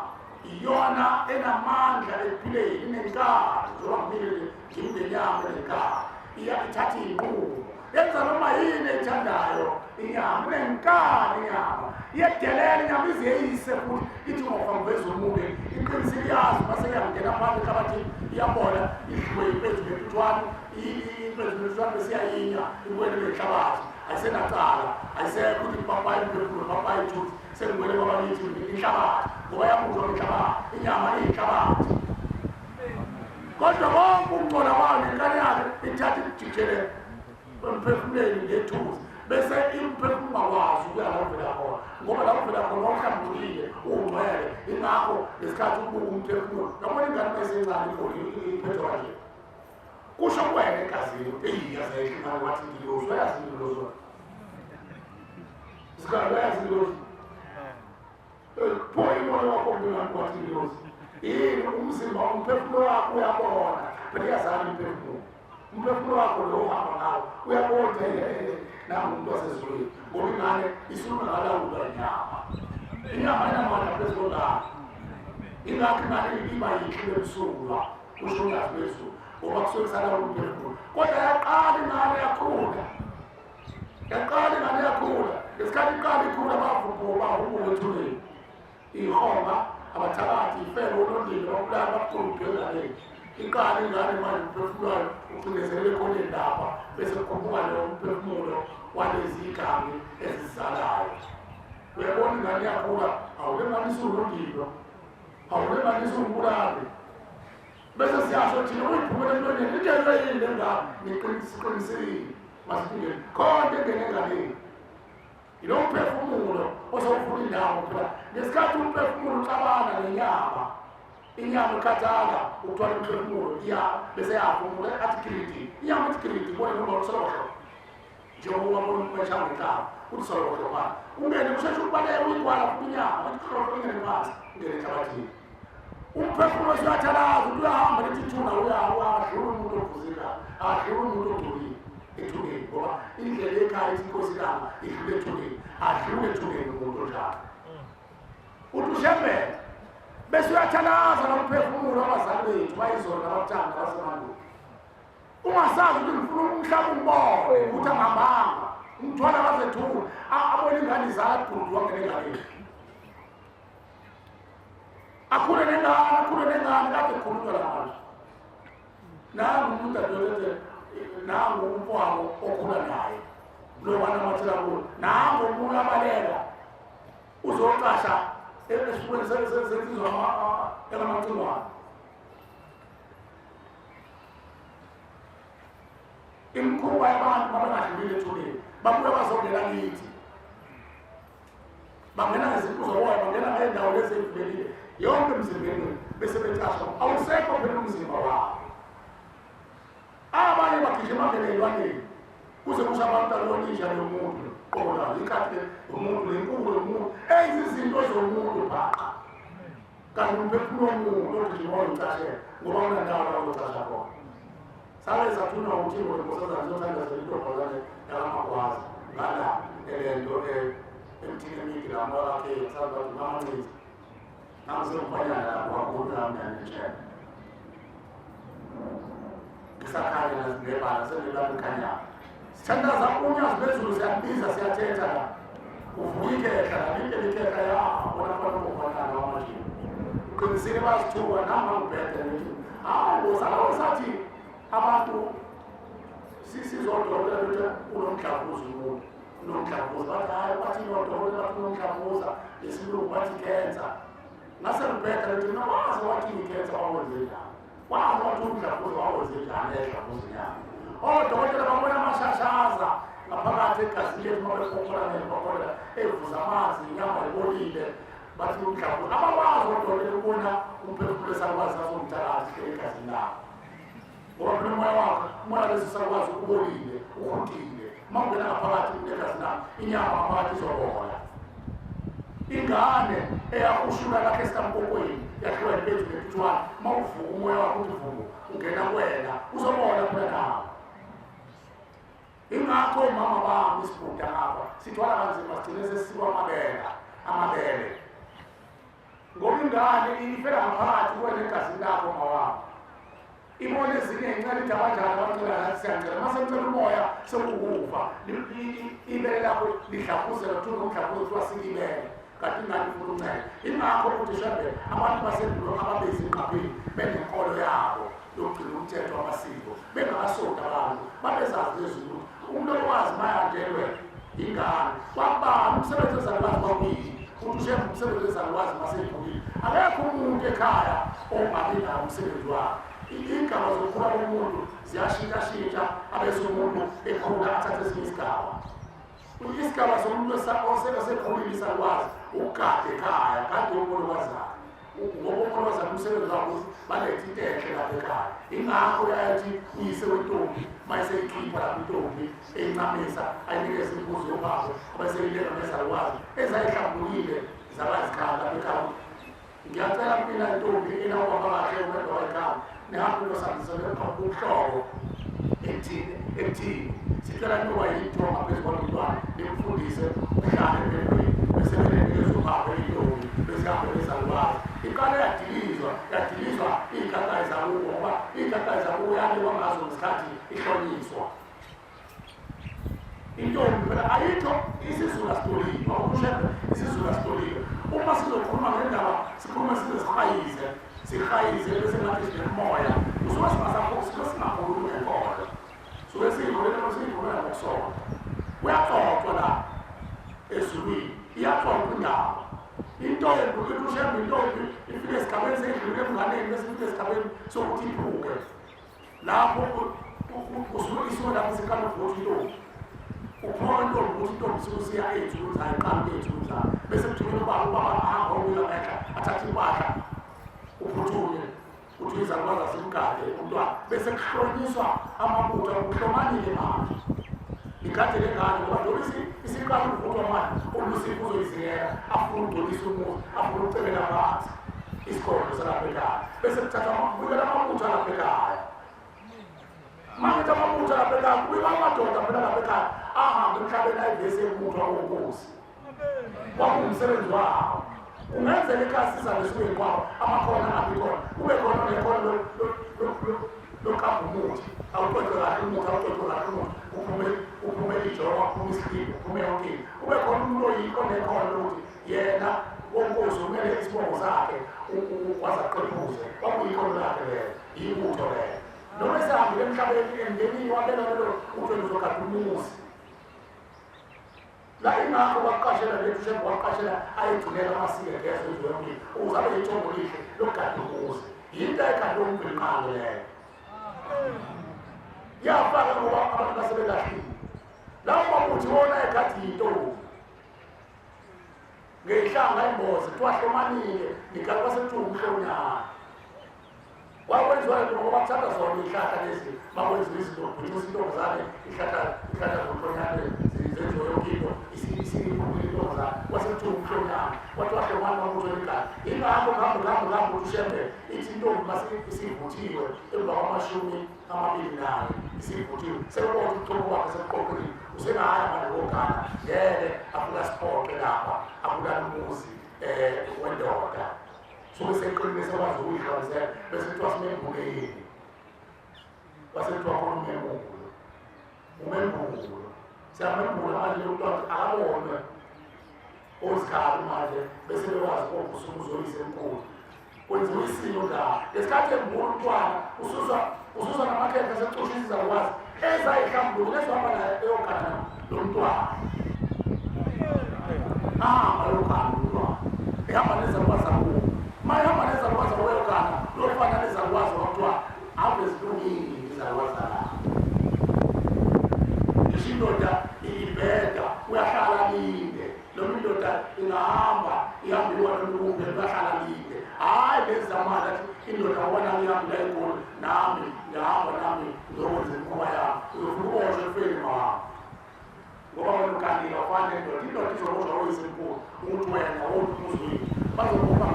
iyona enamandla ekuphileni, inenkani, njengoba ngimile nginenyama enenkani, ithatha iy'nqumo, yenza noma yini eyithandayo inyama nenkani inyama yedelele inyama izeyise futhi ithi ngofa ngiveza umuke iqinisile yazi mase yangena phansi kabathi iyabona idliwe impethu ngethuthwane impethu ngethuthwane besiyayinya ikwele lehlabathi ayisenacala ayisekho ukuthi papayi mphefumulo papayi thuthi sengibwele kwabakithi inhlabathi ngoba yamuzwa inhlabathi inyama iyinhlabathi kodwa bonke ukungcola kwayo nenkani yakhe ithatha ikujikele emphefumulweni ngethuzi bese imphefumulo akwazi ukuya la uvela khona ngoba la uvela khona uhlambulile ungcwele ingakho lesikhathi ubuka umphefumulo yabona ingane mayisencane iphethwa kanje kusho kuwena enkazini yazehlinayo wathi ngilozi uyazi ngilozi sikhala uyazi ngilozi pho imoya wakho ngingani wathi ngilozi yini umzimba umphefumulo wakho uyabona phela iyazana umphefumulo wakho lo uhamba ngawo uyabona nangu umuntu wasezulwini ngoba ingane isuka ngalawulwa inyama inamandla phezu kolanga ingakho ingane iba yihle ebusuku kusho ungazi phezulu ngoba kusuke kusalawula umphefumulo kodwa yaqala ingane yakhula ngesikhathi iqala ikhula bavubuka ethuleni ihonga abathakathi ifele olondile bakulala bakuqulubhelane iqala ingane manje umphefumulayo ucindezelele khona indaba bese kukhuphuka leyo umphefumulo walezi igangi ezizalayo uyabona ingane yakhula awulemanisa ulondilo awulemanisa umbulali bese siyasho thina uyiphumele emlonyeni intelo yini lengane ngiqinisekile masifike khona engene enganeni ilo mphefumulo osawufuna indawo phela ngesikhathi umphefumulo uxabana nenyama inyama ikhathala ukuthola umphefumulo bese yafumula athi kiriti inyama ithi kiriti ibone noma usolokho njengoba wabona umeshanga ngekhaya uthi solokho manje ungene kusheshe ukubaleka uyigwala kunyama athi solokho ingene phansi ingene ehlabathini umphefumulo uyathalaza ukuthi uyahamba letithuna uyadlula umuntu ovuzekayo adlula umuntu ogcolile ethuneni ngoba indlela ekhaya isinkosikana idlule ethuneni adlule ethuneni umuntu onjalo uthi ushembele bese uyathalaza nomphefumulo wabazali bethu bayizona nabathanda basemandulo ungasazi ukuthi ngifuna umhlaba umbone ukuthi angahambanga umthwala bazethula abone ingane zadudu wangene enganeni akhule nengane kade khulunywa lamanje nangu umuntu adolete nangu umfowabo okhula naye lobana mathela kulo nangu umuntu abalela uzocasha esifweni sezizwa elamacilwane imikhuba yabantu babengadlulile ethuneni babuye bazongena kithi bangena ngezinto zoboya bangena ngeendawo lezi ey'vulekile yonke emzimbeni bese becasha awusekho phela umzimba wabo abanye bagijima ngene ey'lwaneni kuze kusho abantu alonisha lomuntu qona ikhathi umuntu lenkulu yomuntu enza izinto zomuntu bhaqa kanti umphefumulo womuntu ogijima uyicashela ngoba unandawo la uzocasha khona sale zathuna uthixo lenkosazana zothanda zelintobazane yakamakwazi ngala elento emthini emide lamola akhe sabathi mamancinci nangisemfanyana lapho kakhulu nami yanitshela ngisakhanya ngebala sengelami ikhanyana sithandaza unyazi bezulu siyabiza siyathetha la uvuyikehla nalikelikehla yabona abantu bokufanana wamajini uqinisile bazithuka nami angibhede nithi hayi bosalawo sathi abantu sizodokotela bethu unomdlavuza umuntu unomdlavuza bathi hayi bathi odokotela bathi unomdlavuza lesilungu bathi cancer ngasengibheda nithi nawazi wathi i-cancer wawenzenjani wazi wathi umdlavuza wawenzenjani edlavuza yami odokotela babona amashashaza ngaphakathi egazini lethu mabefokola evuza amanzi inyama ibolile bathi umdlavuza abawazi odokotela ukubona umphefumulo esakwazi asomthakazi egazini labo ngoba phela umoya wakho umoya lesi sakwazi ukubolile ukhutile uma ungena ngaphakathi egazini labo inyama ngaphakathi izobola ingane eyakushula lakhe esikamkokweni yahlukene bethu ngethuthwane uma uvuka umoya wakho uthi vuku ungena kuwena uzobona phela nawo ingakho umama bami isibhuda ngapha sithwala kanzima sigcine sesisikwa amabele ngoba ingane ifela ngaphakathi kuwena egazini lakho mawabo ibone ezinye incane ithi abanjani abacela ngathi siyacela mase mcela umoya sekukufa ibele lakho lidlakuzela kuthiwa umdlakuzo kuthiwa sikibele kanti ingani ufuna uncela ingakho ukuthi shembe abantu basendulo ababezi enqapheni benenkolo yabo yokugcina umthetho wamasiko bengakasonta abantu babezazi lezulu umuntu okwazi mayanjelwe ingane kwabani umsebenzi wezalukwazi kwawuyini ukuthi ushembe umsebenzi wezalukwazi maseyivukile akekho umuntu ekhaya ongabi nawo umsebenzi wakhe igaba zokukhula komuntu ziyashintshashintsha abese umuntu ekhula athathe esinye isigaba isigaba somuntu osekhulile isakwazi ukugada ekhaya kade umuntu okwazayo ngoba umuntu okwazayo umsebenzi wakho baletha into enhle lapha ekhaya ingakho uyayathi uyise wentombi mayeseyikhipha lapho intombi eyincamisa ayinikeza imbuzi yobabo abaseyilenga nezalukwazi ezayihlambulukile zabazikhala lapha ekhaya ngiyacela mina intombi enawubaba kahle umendo wayikhaya nehambe losambisele ubuhlobo ekuthini sicela niwa yintombi ngaphezu kwalomntwana nimfundise uhlale empilweni bese benikeza ubaba intombi besihambe bezalukwazi iqale yadilizwa iy'kakayi zakubo ngoba iy'kakayi zakubo yanikwa ngazo ngesikhathi ihlonyiswa intombi phela ayitho isizulu asitolile wakushebe isizulu asitolile uma sizokhuluma ngendaba sikhulume size sihayize bese ngathi sinemoya usuke singakhulumi ngenkolo suke siyikhuluma ngokusonta kuyaxoxwa la ezulwini iyaxoxwa indaba intombi uthi ushembe intombi ifike esigabeni seyidlulile emnganeni bese ifike esigabeni sokuthi iphuke lapho usuke isuke lapho sikhala ukuthi intombi uphuma intombi ukuthi intombi suke siya ey'thulu zayo iqambe ey'thulu zayo bese kuthumela ubaba ahamba ukuya ngehla athathe impahla uphuthume uthi izalukwazi asimgade umntwana bese kuhlonyiswa amabutho okuhlomanile manje igade lengane ngoba njengoba isiqala ukuvuthwa manje ulusipho uzoyizingela afuna ukugcolisa umuzi afuna ukucebela phansi isikolo salapha ekhaya bese kuthatha kubikela amabutho alapha ekhaya manje amabutho alapha ekhaya kubika amadoda phela lapha ekhaya ahambe emhlabeni ayivese ebuthwa wonkosi kwakuwumsebenzi wawo ungenzela ikhaya sizalesweni kwawo amakhono angabi khona kube khona nekhono lokukamba umuthi awuqoqe kahle umuthi awuqoqe kahle umuthi uphume ijowa uphume isiliphu uphume yonke into kube khona umuntu oyikho nekhono lokuthi yena wonkosi umele isibongo sakhe ukwazi aqephuze kwakuyikhono lakhe leyo yibutho leyo noma esihambile emhlabeni emndenini wabela lelo uthweni uzogada umuzi la ingakho kwaqashela lethu shembe waqashela ayigcinela amasiko egezo ezweni ukuze abe yithombo lihle lokugada umuzi yinto ekhanda umbilqango leyo yafaka ngoba abantu basebelahlile lawo mabuthi wona ekhathi yintombi ngeyihlanga imboze twahlomanile nikathi basethuka umhlonyana wakwenziwayo ngoba kuthanda zona iy'hlahla lezi bakwenziwa izinto kugcina intombazane ihlahla zomhlonyane zenziwa yonke into isiintombazane wasethuka umhlonyana wathi wahlomana wamutho eligane ingakho nghambe ukuthi ushembe ithi intombi masiyivuthiwe emva kwama-24 isiyivuthiwe sekubona ubuchopho wakhe sebuqoqile usengahaya manje wogana ngeke akukasipoqe lapha akulala umuzi wendoda suke seqinile sekwazi ukuyihlolisela bese kuthiwa simembuke yini wasekuthiwa khona umembulo siyamembula manje lomntwana akabonwe ozikhali manje bese bekwazi ukusuka uzoyise enkulu kwenziwa isilo ngawo ngesikhathi embula umntwana ususwa namakhefa secushisa izalukwazi ezayihlambuluka ezohamba naye eyogana lo mntwana ahamba yogana umntwana ehamba nezalukwazi zakuwo mayihamba nezalukwazi aweyogana lofana nezalukwazi wamntwana ave zilungile izalukwazi zalapha ngisho indoda ibheda uyahlala linde noma indoda ingahamba ihambiwa nomlungu uyahlala linde hhayi lezi zamanje athi indoda ubona ngihambila enkulu nami ngihamba nami ngizokwenza imikhuba yami uzofuna uboshwe efeni mahamba ngoba wena uganile awufani nendoda indoda izoboshwa oyise enkulu ukuthi wena wonke umuzwini bazobonga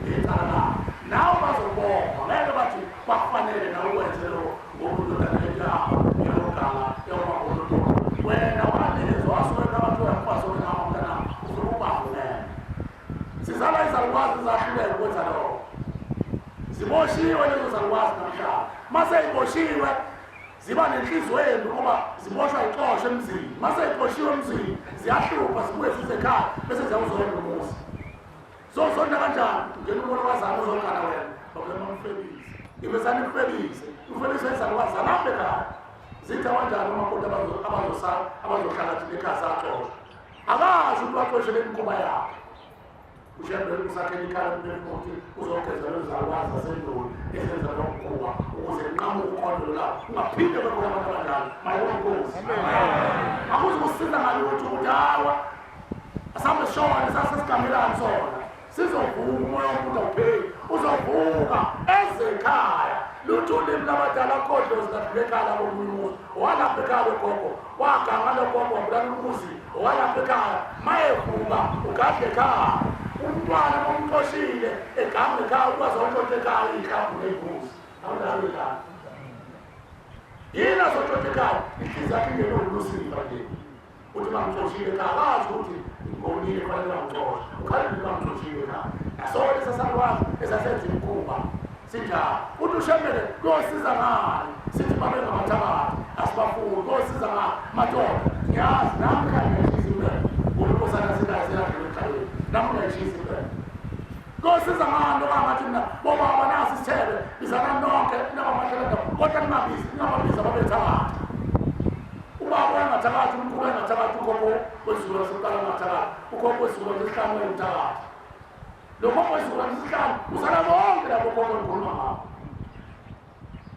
ngecala labo nawe bazobonga ngeke bathi bakufanele nawe wenze lo ngokundoda neyahamba yalogala yawamagolodo wena wanikezwa wasuke abantu uyakwazi okungama mntanami ufuna ubambo nene sizala izalukwazi zahluleka ukwenza lokho ziboshiwe lezo zalukwazi namhlanje. Mase iboshiwe ziba nenhliziyo yembi ngoba ziboshwa ixosho emzini. Mase iboshiwe emzini ziyahlupha zibuye futhi ekhaya bese ziyawuzonda umuzi. Zozonda kanjani? Ngene umuntu wazana uzongana wena. Bakulema umfebisi. Ibesani umfebisi. Umfebisi wezalukwazi zalambe ekhaya. Zithi kanjani umakoti abazohlala thina ekhaya saxosha. Akazi ukuthi waxoshele imikhuba yakhe. Ushembe usakhela ikhaya lemfuthi uzokhezela izalukwazi zasendlini ezenza lokhuba ukuze nqamuke uqondo lapho ungaphinde bekhona abantu abanjalo mayibona inkosi. Akuze kusiza ngalutho ukuthi hawa asambe shona sasesigamelani sona sizovuka umoya womuntu awupheli uzovuka ezekhaya lutho ulimi labadala kodwa zingadlula ekhaya labo umuzi owalapha ekhaya logogo waganga logogo wabulala umuzi owalapha ekhaya mayevuka ugadle ekhaya umntwana omxoshile egama ekhaya ukwazi ukutshontsha ekhaya ihlaphu ney'mbuzi awunalo ekhaya yini azotshontsha ekhaya inhliziyo yakhe ingenolusiva nje uthi bamxoshile ekhaya akazi ukuthi ngonile kufanele bamxosha ukhalile bamxoshile ekhaya nasona esasakwazi esasenza imikhuba sinjalo uthi ushemele kuyosiza ngani sithi babe ngamathakathi asibafuni kuyosiza ngani madoda ngiyazi nami khaya ngiyashisa impela unkosana singayiselahlele emhlabeni nami ngiyashisa impela kuyosiza ngani okangathi mina bobaba nasi isithebe bizana nonke nabamahlelada kodwa ningababiza babethakathi ubaba engathakathi umkhulu engathakathi ukhokho wezulu laseqala engathakathi ukhokho wezulu lesihlanu engathakathi lokho wezulu lesihlanu usala bonke labo khokho engikhuluma ngabo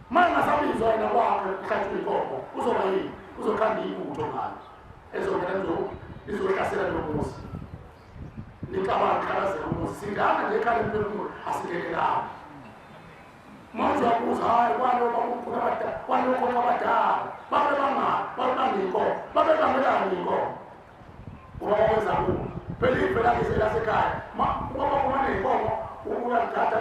manje ngasabizwa yena kwakhe kuhlathula inkomo uzoba yini uzokhanda ibutho ngalo ezongena lizohlasela lomuzi nicabanga khalazela umuzi singana nje ekhaya lemphefumulo asingenelanga manje wabuza hayi kwalokho abadala babe bangayinkomo babe bangelani iy'nkomo ngoba bakwenza kubo phela ivela lasekhaya ngoba kumaney'nkomo uyagada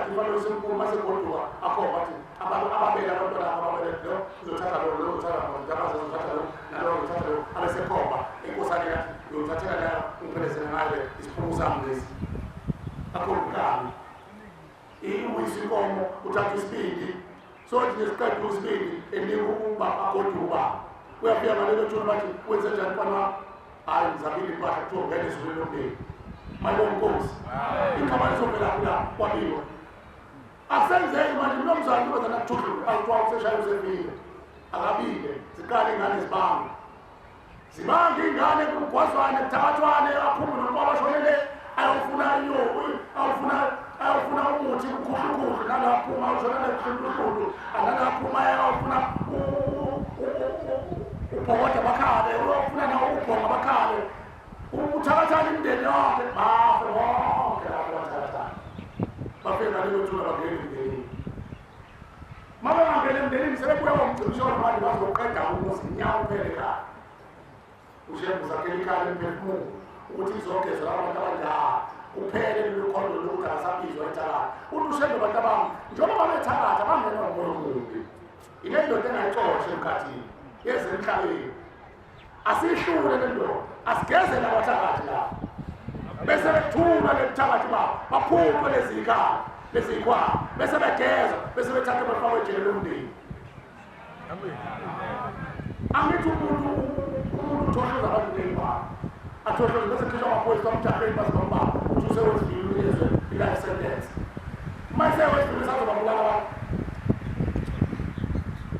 imfanelo senkulu masegoduka akhomba athi ababele abantwana ababeleyo uzothatha lo abesekhomba inkosane yathi uyothathela leyo ungiphelezele ngayo isiphumu sami lesi akhomukami iwisa inkomo uthatha isibindi sothi nesiqeda usibindi enika ukuba agoduka uyafika ngalelo thuba bathi wenze njani mfana wami hayi ngizabile impahla kuthiwa ungene ezulwini lomndeni mayibona inkosi iqabani sovela kula kwabiwa akusenzeki manje mnomzane ubezana kuthudlu akuthiwa useshaye usefile akabile ziqale ingane zibanga ingane kugwazwane kuthathwane aphume nokuba bashonele ayofuna umuthi ukhuhlukuhlu nalaphuma ushonele kuhlukuhlu analaphuma ayofuna ubhokoda bakhale uyofuna nawo ubhonga bakhale uthakathana imindeni yonke bafe bonke abathakathana bafike ngalelo thuba bangena emndenini mabangangena emndenini sebebuya bomcibishona manje bazoqeda umuzi nyawo uphele ekhaya ushembe uzakhela ikhaya lemphefumulo ukuthi izogezwa abantu abanjalo kuphele lelukhondo lokuthi akasabizwa ethakathi uthi ushembe abantu abami njengoba babethakathi abangenwa umoya omubi ile ndoda engayixosha emkhathini yeze emhlabeni asiyihlule le ndoda asigezele abathakathi lapho bese bethula lethakathi babo baphume lezikhaya lezikhwama bese begeza bese bethathe bafakwe ejele lomndeni angithi umuntu uthohloza abantu ney'mbalo athohloza bese khishwa amaphoyisa amjaheni bazibambaba uthi usewezile uyezwe i-life sentence mayesewezile sazobabulala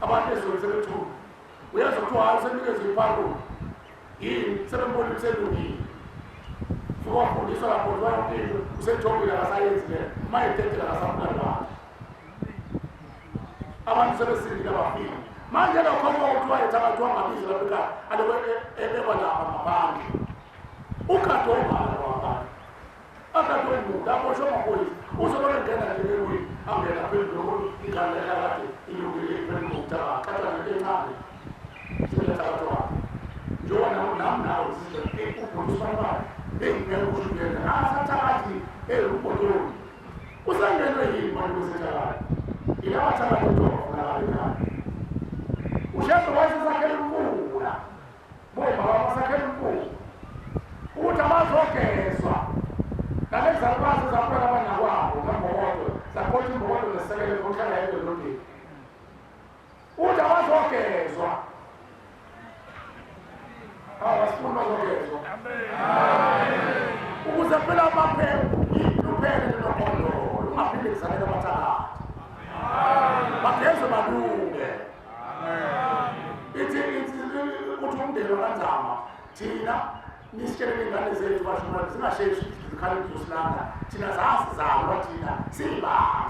abantu ezweni sebethula uyezwa kuthiwa hayi usenikezwe ipharulo yini sebembonile uselungile fuka wafundiswa lapho wayopilo usethobile akasayenzi le mayetethela akasabulali bakhe abantu sebesindile abafile manje lokho kuthiwa ethakathi wangabizi lapho ekhaya alobe ebekwa lapha ngaphandle ukade obala wabala akade omuntu abosho amaphoyisa uzobe ngena nje lewini angena phezulu ingane yakade ilungile iphele ngokutaka katha nje encane selethakathi wakhe njengoba nami nawe ubhundiswa imali engingeke ushukela asathakathi elubhodoloni usangenwe yini manje kwesethakathi ilabathakathi ntofunakala ekhaya ushembe wayesesakhela imfula bobaba basakhela imfula ukuthi abazogezwa nalezalukwazi zakhwela abanakwabo ngambokodo zakhotha imbokodo balunge. Ithi uthi umndeni wakanzama thina nisitshele ingane zethu bashumane zingasheshi zikhale kuzosilanda thina zasizalwa thina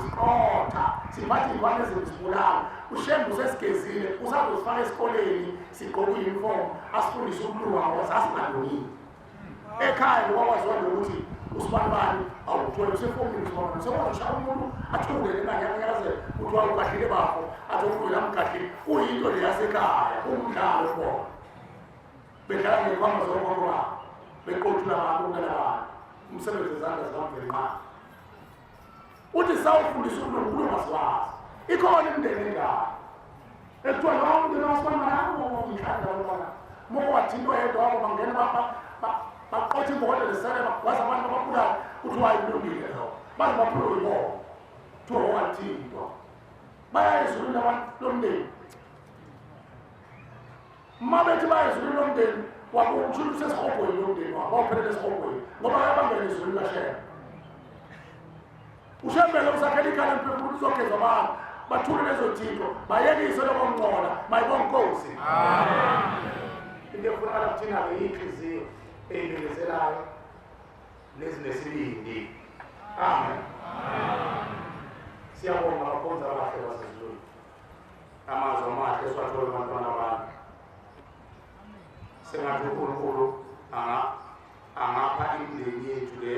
siqotha siphatha iy'ngwane ezibulala ushembe usesigezile usazosifaka esikoleni sigqoke i-uniform asifundise ukuluka ngoba sasingalungile ekhaya lokwaziwa lokuthi usibanibani awuthole usefomini usibona sekwazoshaya umuntu athungele enganyakanyakazela kuthiwa ugahlile bakho athokuyela mgahlile kuyinto le yasekhaya umdlalo bona bedlala ngekhwama zokhokho babo beqothula abantu ukela abantu umsebenzi ezandla zikamvelingqana uthi sawufundisa ukulunga siwazi ikhona imindeni engalo ekuthiwa lowo umndeni wasibanibani umhlanga moko wathintwa yedwa wabo bangena baqotha imbokodo lesele baza abantu ababulayo kuthiwa ayilungile lo baze baphule uyibona kuthiwa wathintwa baya ezulwini lomndeni uma bethi baya ezulwini lomndeni wabo uthula usesihobhoyini lomndeni wabo bawuphelele esihobhoyini ngoba bayabambela ezulwini lashembe ushembele usakhela ikhala emphefumulo uzogeza abantu bathule lezo thinto bayekise lokho ngcola mayibonke Nkosi into efunakala kuthina-ke iy'nhliziyo ey'lungiselayo nezinesibindi. Amen. Siyabonga abakhonzi abahle basezulwini amazwi amahle esiwathole abantwana abantu sengathi uNkulunkulu angapha imindeni yethu le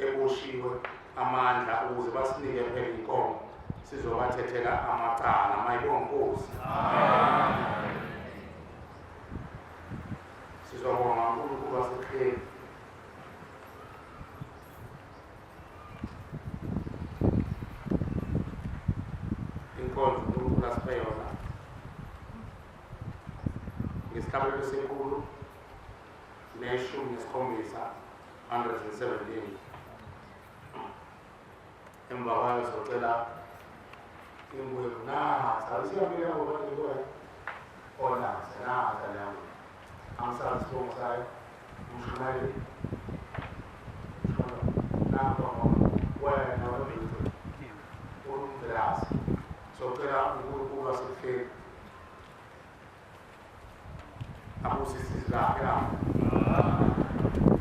eboshiwe amandla ukuze basinike phela inkomo sizobathethela amacala mayibonke Nkosi. Sizobonga uNkulunkulu wasekhaya inkonzo uNkulunkulu asiphe yona ngesihlabelelo senkulu neshumi nesikhombisa 117 emva kwayo socela imbuyeku nasa isiyambile ngoba ngiloyo onasa nasa lami amsazi isibongo sayo umshumayeli nakho wena wabintu umvelasi socela uNkulunkulu wasekhaya abusisizi lakhe lapho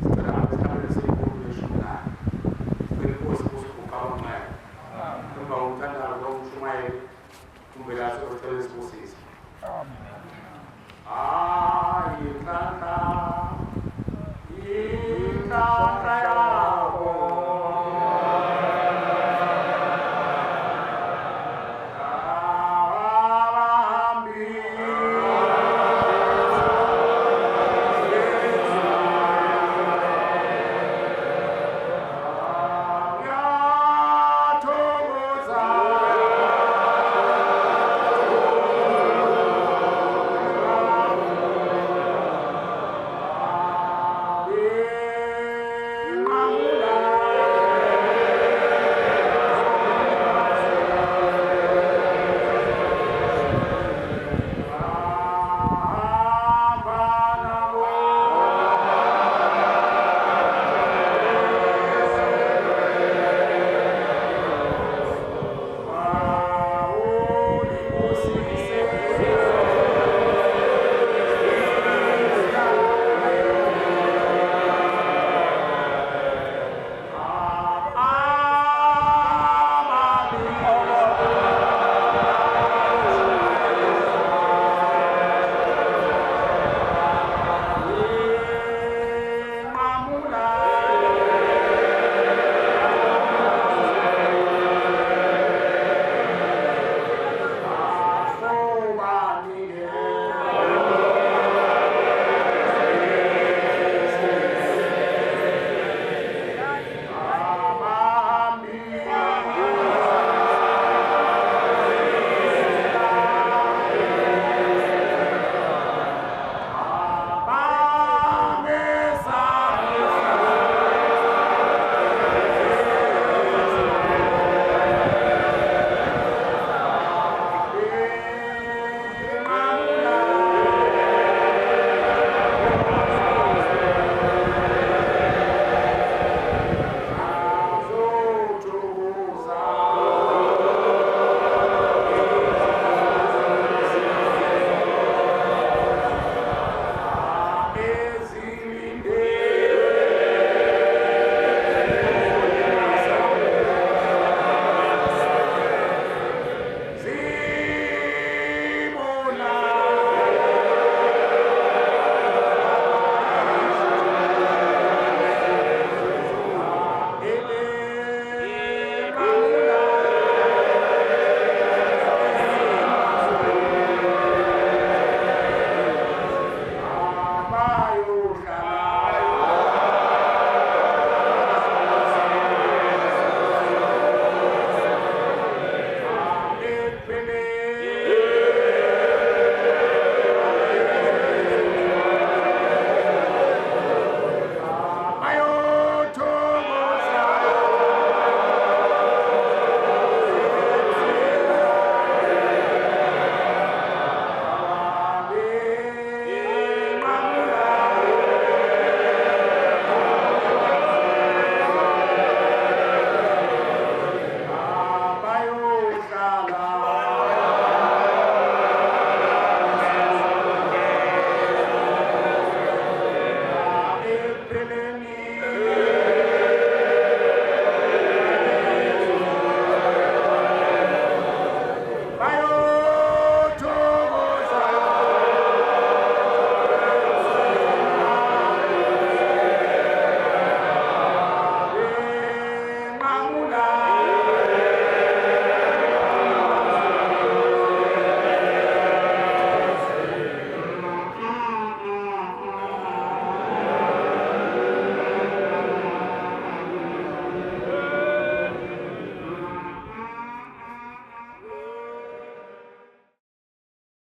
sicela ngesikhathi senkulu neshumi naye kwenkosi kusibuqabangcwele emva kokuthandana komshumayeli umvelasi othola isibusisi. Inhlanhla